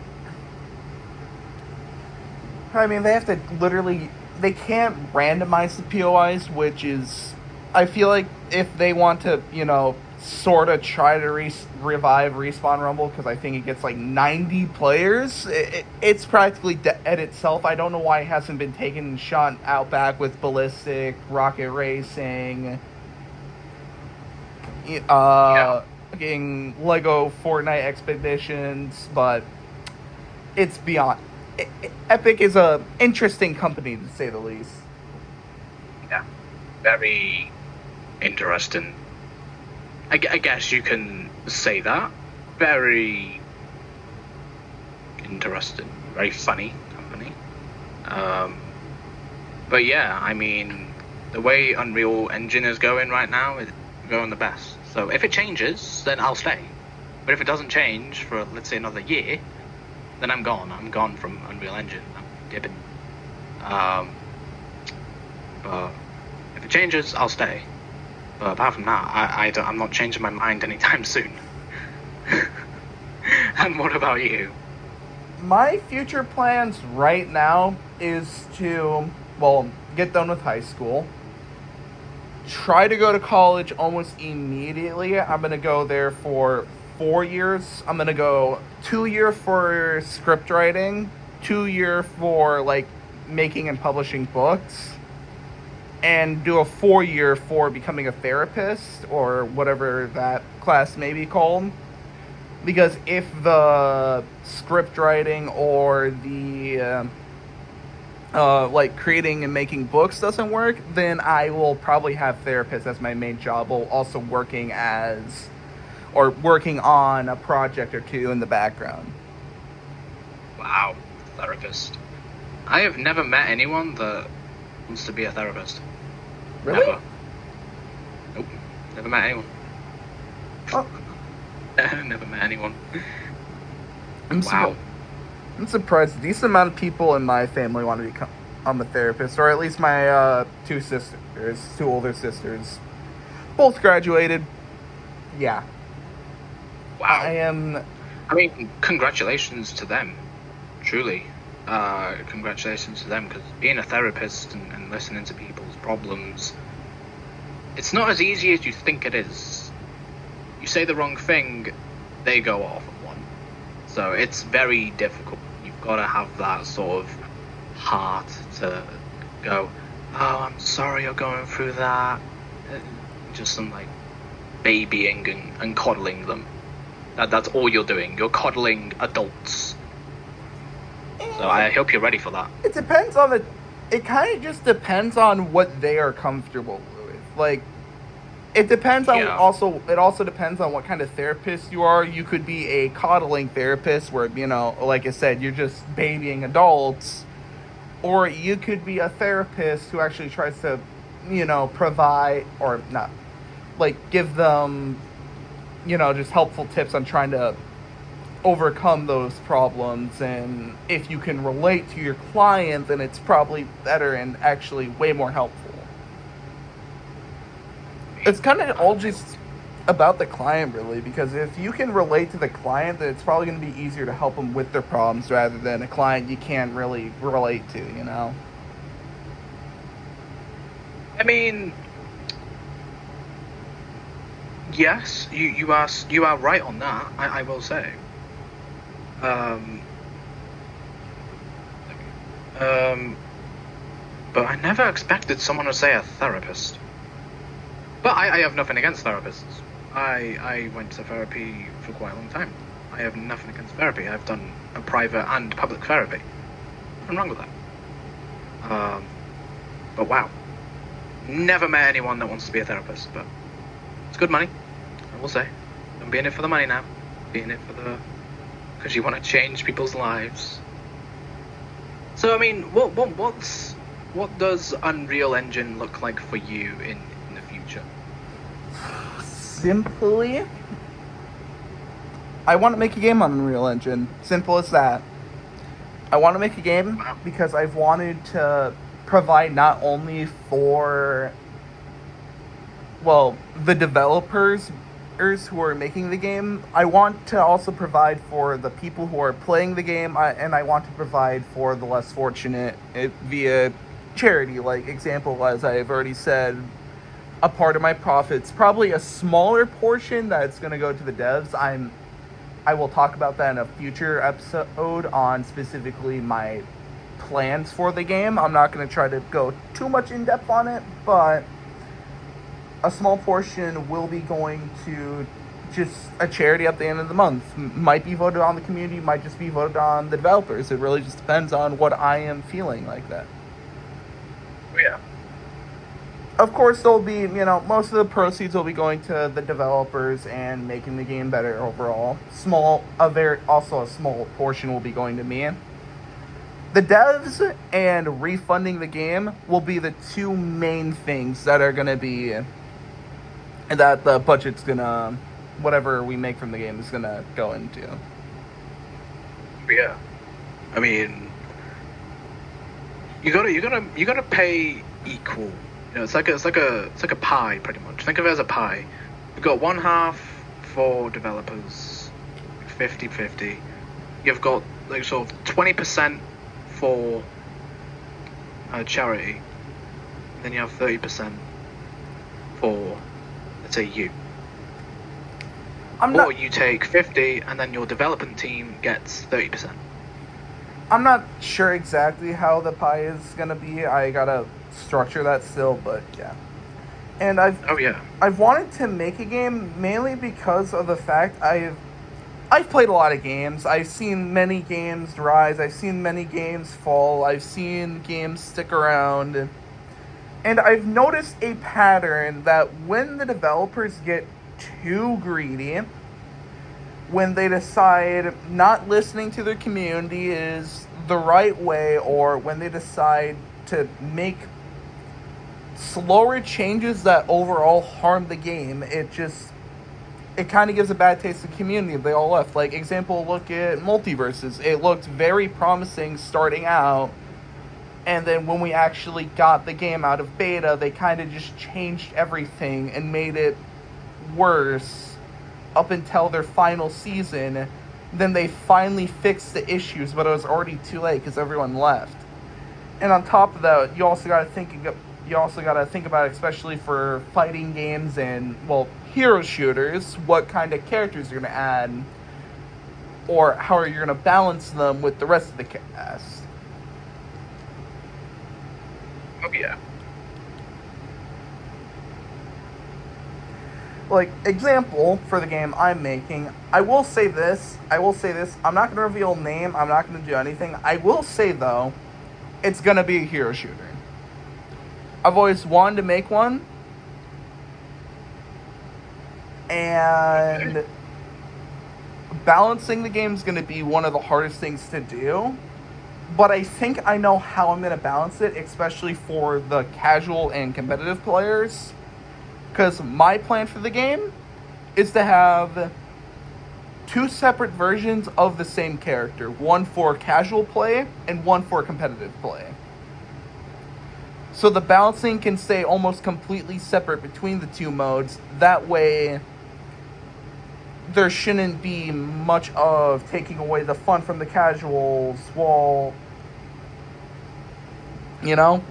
I mean, they have to literally. They can't randomize the POIs, which is. I feel like if they want to, sort of try to revive Respawn Rumble, because I think it gets like 90 players, it's practically dead itself. I don't know why it hasn't been taken and shot out back with Ballistic, Rocket Racing, getting Lego Fortnite Expeditions, but it's beyond. Epic is a interesting company, to say the least. Yeah, very interesting. I guess you can say that. Very interesting, very funny company. But yeah, I mean, the way Unreal Engine is going right now is going the best. So if it changes, then I'll stay. But if it doesn't change for, let's say, another year, then I'm gone. I'm gone from Unreal Engine. I'm dipping. But if it changes, I'll stay. But apart from that, I'm not changing my mind anytime soon. And what about you? My future plans right now is to, get done with high school. Try to go to college almost immediately. I'm going to go there for 4 years. I'm going to go 2 year for script writing, 2 year for, making and publishing books, and do a 4 year for becoming a therapist, or whatever that class may be called. Because if the script writing or the creating and making books doesn't work, then I will probably have therapists as my main job, while also working on a project or two in the background. Wow, therapist. I have never met anyone that wants to be a therapist. Really? Never. Nope. Never met anyone. Oh, Never met anyone. wow. I'm surprised. A decent amount of people in my family want to become a therapist, or at least my two older sisters, both graduated. Yeah. Wow. I am. I mean, congratulations to them. Truly. congratulations to them, because being a therapist and listening to people's problems, it's not as easy as you think it is. You say the wrong thing, they go off on one. So it's very difficult. You've got to have that sort of heart to go, oh, I'm sorry you're going through that. Just some like babying and coddling them. That's all you're doing. You're coddling adults. So I hope you're ready for that. It depends on the. It kind of just depends on what they are comfortable with. Like, it depends on also. It also depends on what kind of therapist you are. You could be a coddling therapist, where like I said, you're just babying adults, or you could be a therapist who actually tries to, provide or not, like give them, just helpful tips on trying to overcome those problems. And if you can relate to your client, then it's probably better and actually way more helpful. It's kind of all just about the client, really, because if you can relate to the client, then it's probably going to be easier to help them with their problems rather than a client you can't really relate to. I mean, yes, you are right on that. I will say. But I never expected someone to say a therapist. But I have nothing against therapists. I went to therapy for quite a long time. I have nothing against therapy. I've done a private and public therapy. Nothing wrong with that. But wow. Never met anyone that wants to be a therapist, but it's good money, I will say. Don't be in it for the money now. Be in it because you want to change people's lives. So I mean, what does Unreal Engine look like for you in the future? Simply, I want to make a game on Unreal Engine. Simple as that. I want to make a game because I've wanted to provide not only for, the developers who are making the game. I want to also provide for the people who are playing the game, and I want to provide for the less fortunate via charity. Like, example, as I've already said, a part of my profits, probably a smaller portion that's going to go to the devs. I will talk about that in a future episode on specifically my plans for the game. I'm not going to try to go too much in depth on it, but a small portion will be going to just a charity at the end of the month. Might be voted on the community, might just be voted on the developers. It really just depends on what I am feeling like that. Yeah. Of course, there'll be, most of the proceeds will be going to the developers and making the game better overall. Also a small portion will be going to me. The devs and refunding the game will be the two main things that are going to be, that the budget's going to, whatever we make from the game is going to go into. Yeah. I mean, you gotta pay equal. It's like a pie, pretty much. Think of it as a pie. You've got one half for developers, 50-50. You've got like sort of 20% for charity. Then you have 30% for, let's say, you. Or you take 50, and then your development team gets 30%. I'm not sure exactly how the pie is gonna be. I gotta structure that still, but yeah. And I've wanted to make a game mainly because of the fact I've played a lot of games. I've seen many games rise. I've seen many games fall. I've seen games stick around. And I've noticed a pattern that when the developers get too greedy, when they decide not listening to their community is the right way, or when they decide to make slower changes that overall harm the game, it kind of gives a bad taste to the community if they all left. Like, example, look at Multiverses. It looked very promising starting out, and then when we actually got the game out of beta, they kind of just changed everything and made it worse up until their final season, Then they finally fixed the issues, but it was already too late because everyone left. And on top of that, you also got to think about it, especially for fighting games and, well, hero shooters, what kind of characters you're going to add, or how are you going to balance them with the rest of the cast. Oh yeah. Like, example for the game I'm making, I will say this, I'm not going to reveal name, I'm not going to do anything. I will say, though, it's going to be a hero shooter. I've always wanted to make one, and balancing the game is going to be one of the hardest things to do, but I think I know how I'm going to balance it, especially for the casual and competitive players. Because my plan for the game is to have 2 separate versions of the same character. One for casual play and one for competitive play. So the balancing can stay almost completely separate between the 2 modes. That way, there shouldn't be much of taking away the fun from the casuals while, you know?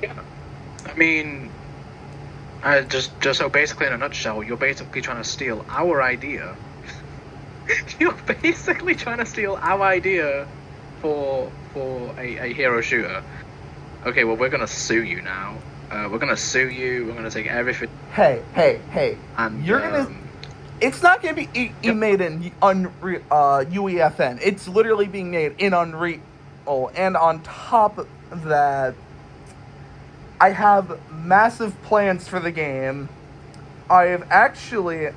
Yeah. I mean, just so basically in a nutshell, you're basically trying to steal our idea. You're basically trying to steal our idea for a hero shooter. Okay, well, we're gonna sue you now. We're gonna sue you. We're gonna take everything. Hey. And You're gonna... It's not gonna be made in UEFN. It's literally being made in Unreal. And on top of that, I have massive plans for the game. I've actually...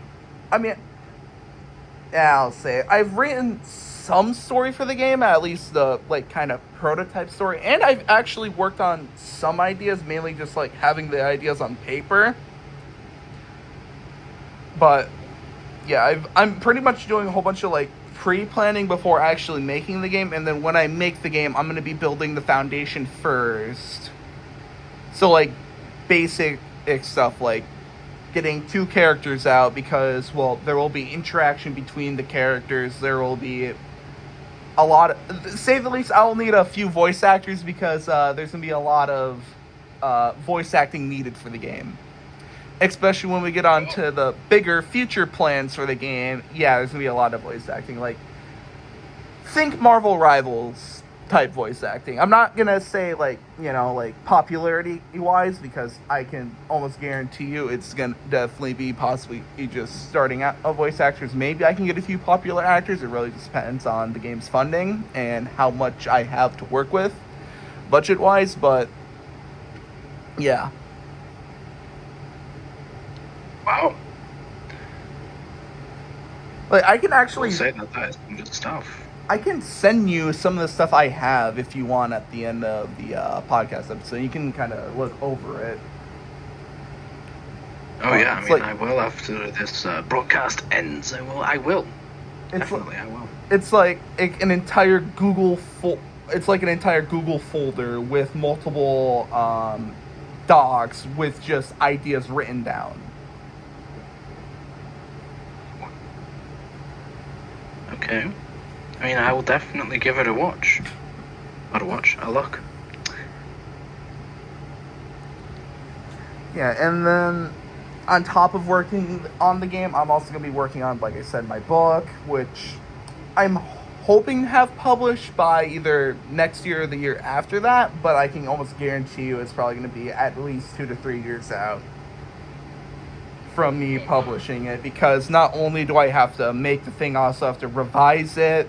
I'll say it. I've written some story for the game, at least the, like, kind of prototype story. And I've actually worked on some ideas, mainly just, like, having the ideas on paper. But, yeah, I'm pretty much doing a whole bunch of, like, pre-planning before actually making the game. And then when I make the game, I'm going to be building the foundation first. So, like, basic stuff, like getting 2 characters out because, well, there will be interaction between the characters. There will be a lot of, to say the least, I'll need a few voice actors because there's going to be a lot of voice acting needed for the game. Especially when we get on to the bigger future plans for the game. Yeah, there's going to be a lot of voice acting. Like, think Marvel Rivals type voice acting. I'm not gonna say, like, you know, like, popularity wise, because I can almost guarantee you it's gonna definitely be possibly just starting out of voice actors. Maybe I can get a few popular actors. It really just depends on the game's funding and how much I have to work with budget wise, but yeah. Wow. Like, I can actually say that is some good stuff. I can send you some of the stuff I have if you want at the end of the podcast episode. You can kind of look over it. Oh yeah, I mean, like, I will after this broadcast ends. I will. Definitely, I will. It's like an entire Google It's like an entire Google folder with multiple docs with just ideas written down. Okay. I mean, I will definitely give it a watch. Not a watch, a look. Yeah, and then on top of working on the game, I'm also going to be working on, like I said, my book, which I'm hoping to have published by either next year or the year after that, but I can almost guarantee you it's probably going to be at least 2 to 3 years out from me publishing it, because not only do I have to make the thing, I also have to revise it.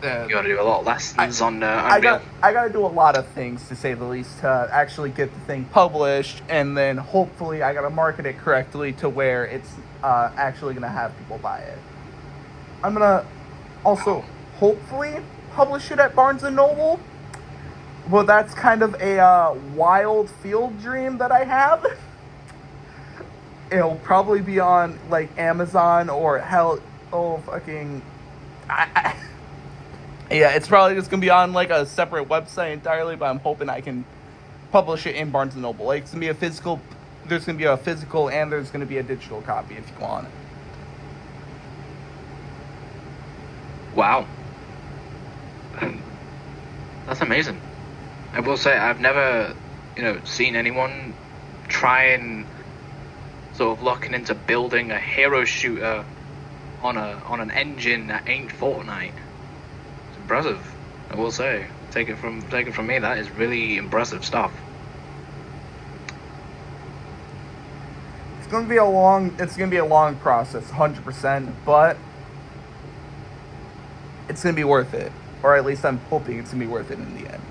You gotta do a lot of lessons on Unreal. I gotta do a lot of things, to say the least, to actually get the thing published, and then hopefully I gotta market it correctly to where it's actually gonna have people buy it. I'm gonna also hopefully publish it at Barnes & Noble. Well, that's kind of a wild field dream that I have. It'll probably be on, like, Amazon or yeah, it's probably just gonna be on, like, a separate website entirely, but I'm hoping I can publish it in Barnes & Noble. Like, it's gonna be there's gonna be a physical and there's gonna be a digital copy if you want it. Wow. That's amazing. I will say I've never, seen anyone try and sort of looking into building a hero shooter on an engine that ain't Fortnite. It's impressive. I will say. Take it from me, that is really impressive stuff. It's gonna be a long process, 100%, but it's gonna be worth it, or at least I'm hoping it's gonna be worth it in the end.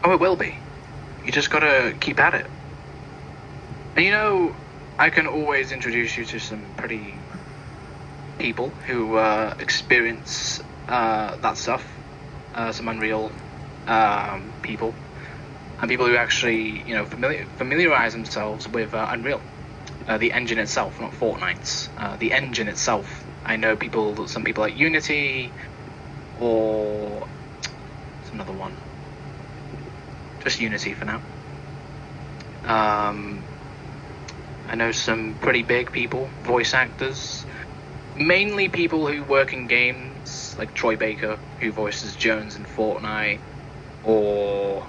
Oh, it will be. You just gotta keep at it. And I can always introduce you to some pretty people who experience that stuff. Some Unreal people, and people who actually, familiarize themselves with Unreal, the engine itself, not Fortnite's. The engine itself. I know some people like Unity, or it's another one. Just Unity for now. I know some pretty big people, voice actors, mainly people who work in games, like Troy Baker, who voices Jones in Fortnite, or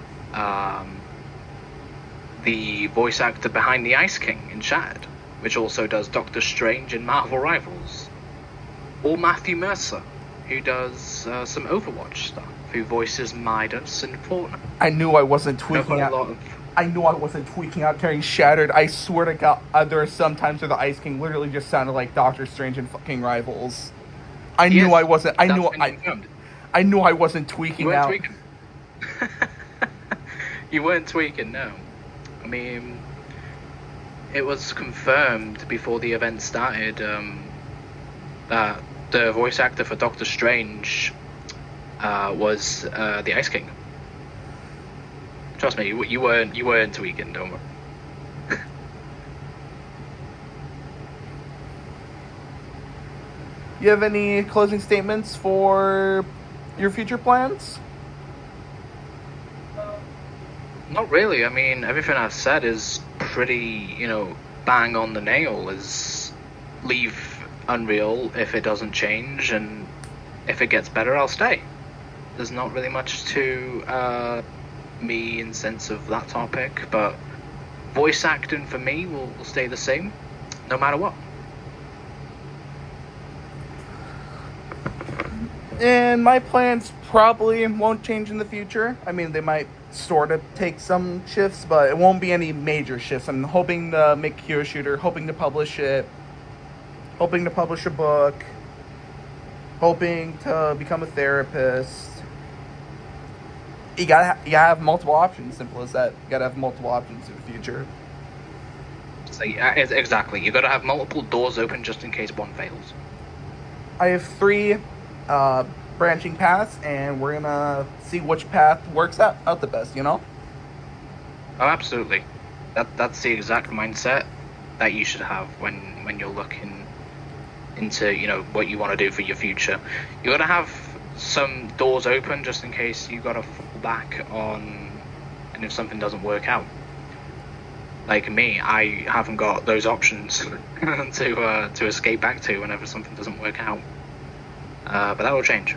the voice actor behind the Ice King in Shattered, which also does Doctor Strange in Marvel Rivals, or Matthew Mercer, who does some Overwatch stuff, who voices Midas in Fortnite. I knew I wasn't tweaking out. I knew I wasn't tweaking out during Shattered. I swear to God, there are some times where the Ice King literally just sounded like Doctor Strange in fucking Rivals. I knew I wasn't. I knew I wasn't tweaking out. Tweaking. You weren't tweaking, no. I mean, it was confirmed before the event started that the voice actor for Doctor Strange was the Ice King. Trust me, you weren't tweaking, don't worry. You have any closing statements for your future plans? Not really. I mean, everything I've said is pretty, bang on the nail. Is leave Unreal if it doesn't change, and if it gets better, I'll stay. There's not really much to me in sense of that topic, but voice acting for me will stay the same, no matter what. And my plans probably won't change in the future. I mean, they might sort of take some shifts, but it won't be any major shifts. I'm hoping to make a hero shooter, hoping to publish it, hoping to publish a book, hoping to become a therapist. You gotta have multiple options. Simple as that. You gotta have multiple options in the future. So exactly, you gotta have multiple doors open just in case one fails. I have 3 branching paths, and we're gonna see which path works out the best. Oh, absolutely. That's the exact mindset that you should have when you're looking into what you want to do for your future. You gotta have some doors open just in case you gotta fall back on, and if something doesn't work out. Like me, I haven't got those options to escape back to whenever something doesn't work out. But that will change.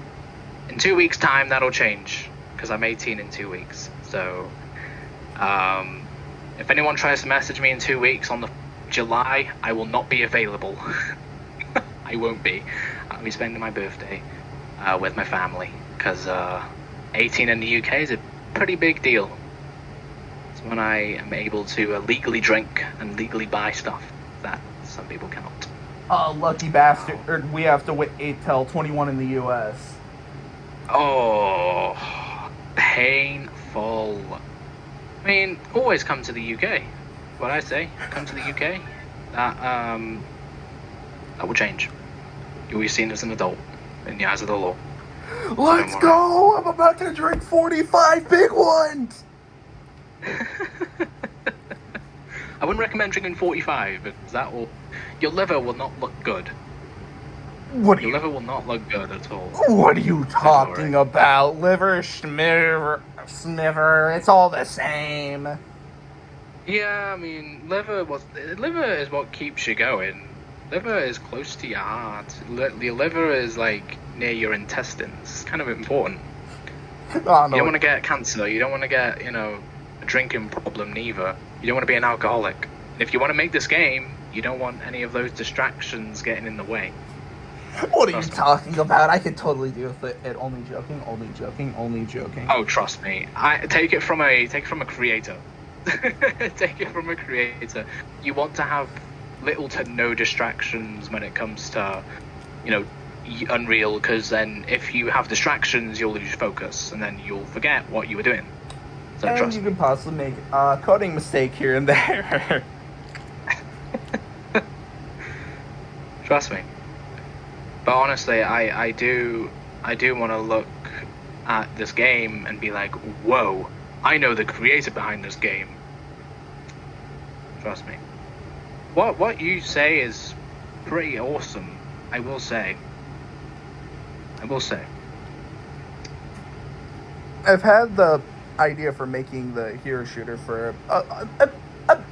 In 2 weeks' time, that'll change, because I'm 18 in 2 weeks. So, if anyone tries to message me in 2 weeks on the July, I will not be available. I won't be. I'll be spending my birthday with my family, because 18 in the UK is a pretty big deal. It's when I am able to legally drink and legally buy stuff that some people cannot. Lucky bastard. We have to wait till 21 in the US. Oh, painful. I mean, always come to the UK. What I say, come to the UK. That will change. You'll be seen as an adult in the eyes of the law. Let's go! I'm about to drink 45 big ones! I wouldn't recommend drinking 45, because your liver will not look good. Your liver will not look good at all. What are you talking about? Liver, smiver, it's all the same. Yeah, I mean, liver is what keeps you going. Liver is close to your heart. Your liver is like near your intestines. It's kind of important. Oh, You don't no. want to get cancer. You don't want to get, a drinking problem neither. You don't want to be an alcoholic. And if you want to make this game, you don't want any of those distractions getting in the way. What are you Trust me. talking about? I could totally deal with it. Only joking, only joking, only joking. Oh, trust me. I take it from a creator. Take it from a creator. You want to have little to no distractions when it comes to, Unreal, because then if you have distractions, you'll lose focus, and then you'll forget what you were doing. So And trust you me. could possibly make a coding mistake here and there. Trust me. But honestly, I do want to look at this game and be like, whoa, I know the creator behind this game. Trust me. What you say is pretty awesome, I will say. I've had the idea for making the hero shooter for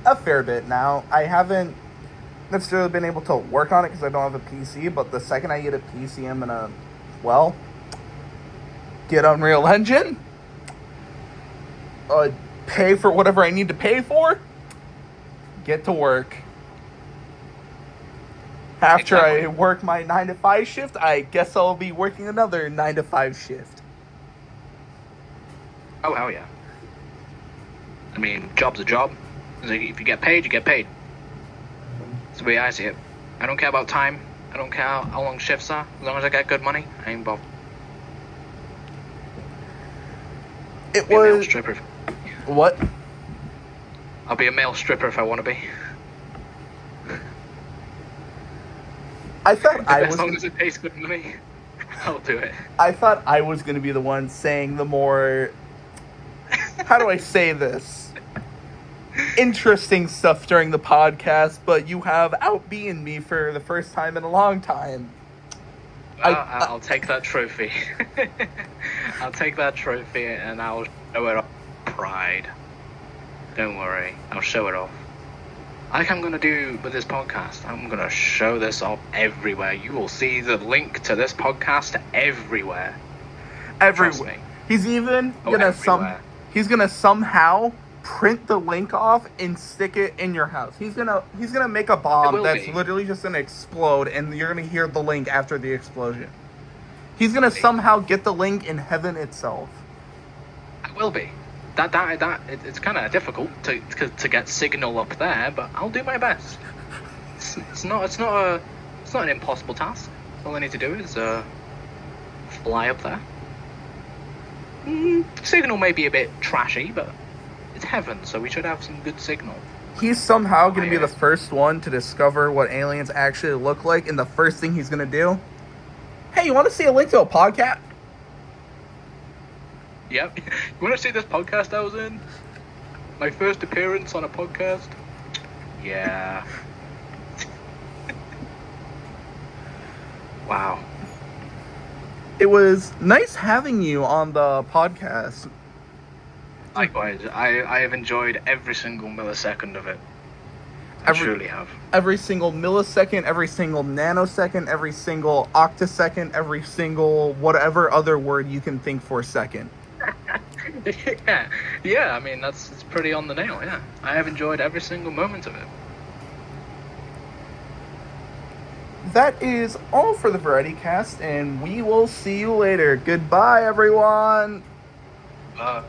a fair bit now. I haven't necessarily been able to work on it because I don't have a PC, but the second I get a PC, I'm gonna, get Unreal Engine, pay for whatever I need to pay for, get to work. After Exactly. I work my 9 to 5 shift, I guess I'll be working another 9 to 5 shift. Oh, hell yeah. I mean, job's a job. If you get paid, you get paid. That's the way I see it. I don't care about time. I don't care how long shifts are. As long as I get good money, I ain't bothered. It Be a male was stripper. what? I'll be a male stripper if I want to be. I thought I As was. long as it pays good money, I'll do it. I thought I was going to be the one saying the more. How do I say this? Interesting stuff during the podcast, but you have outbeaten me for the first time in a long time. Well, I'll take that trophy. I'll take that trophy and I'll show it off. Pride. Don't worry, I'll show it off. Like I'm gonna do with this podcast, I'm gonna show this off everywhere. You will see the link to this podcast everywhere. Trust me. He's even Everywhere. he's gonna somehow print the link off and stick it in your house. He's gonna make a bomb that's literally just gonna explode, and you're gonna hear the link after the explosion. He's gonna somehow get the link in heaven itself. It will be. It's kind of difficult to get signal up there, but I'll do my best. It's not an impossible task. All I need to do is fly up there. Signal may be a bit trashy, but it's heaven, so we should have some good signal. He's somehow going to be the first one to discover what aliens actually look like, and the first thing he's going to do, hey, you want to see a link to a podcast? Yep. You want to see this podcast I was in? My first appearance on a podcast? Yeah. Wow. It was nice having you on the podcast. Likewise, I have enjoyed every single millisecond of it. I truly have. Every single millisecond, every single nanosecond, every single octosecond, every single whatever other word you can think for second. Yeah. I mean, it's pretty on the nail. Yeah, I have enjoyed every single moment of it. That is all for the Variety Cast, and we will see you later. Goodbye, everyone. Bye.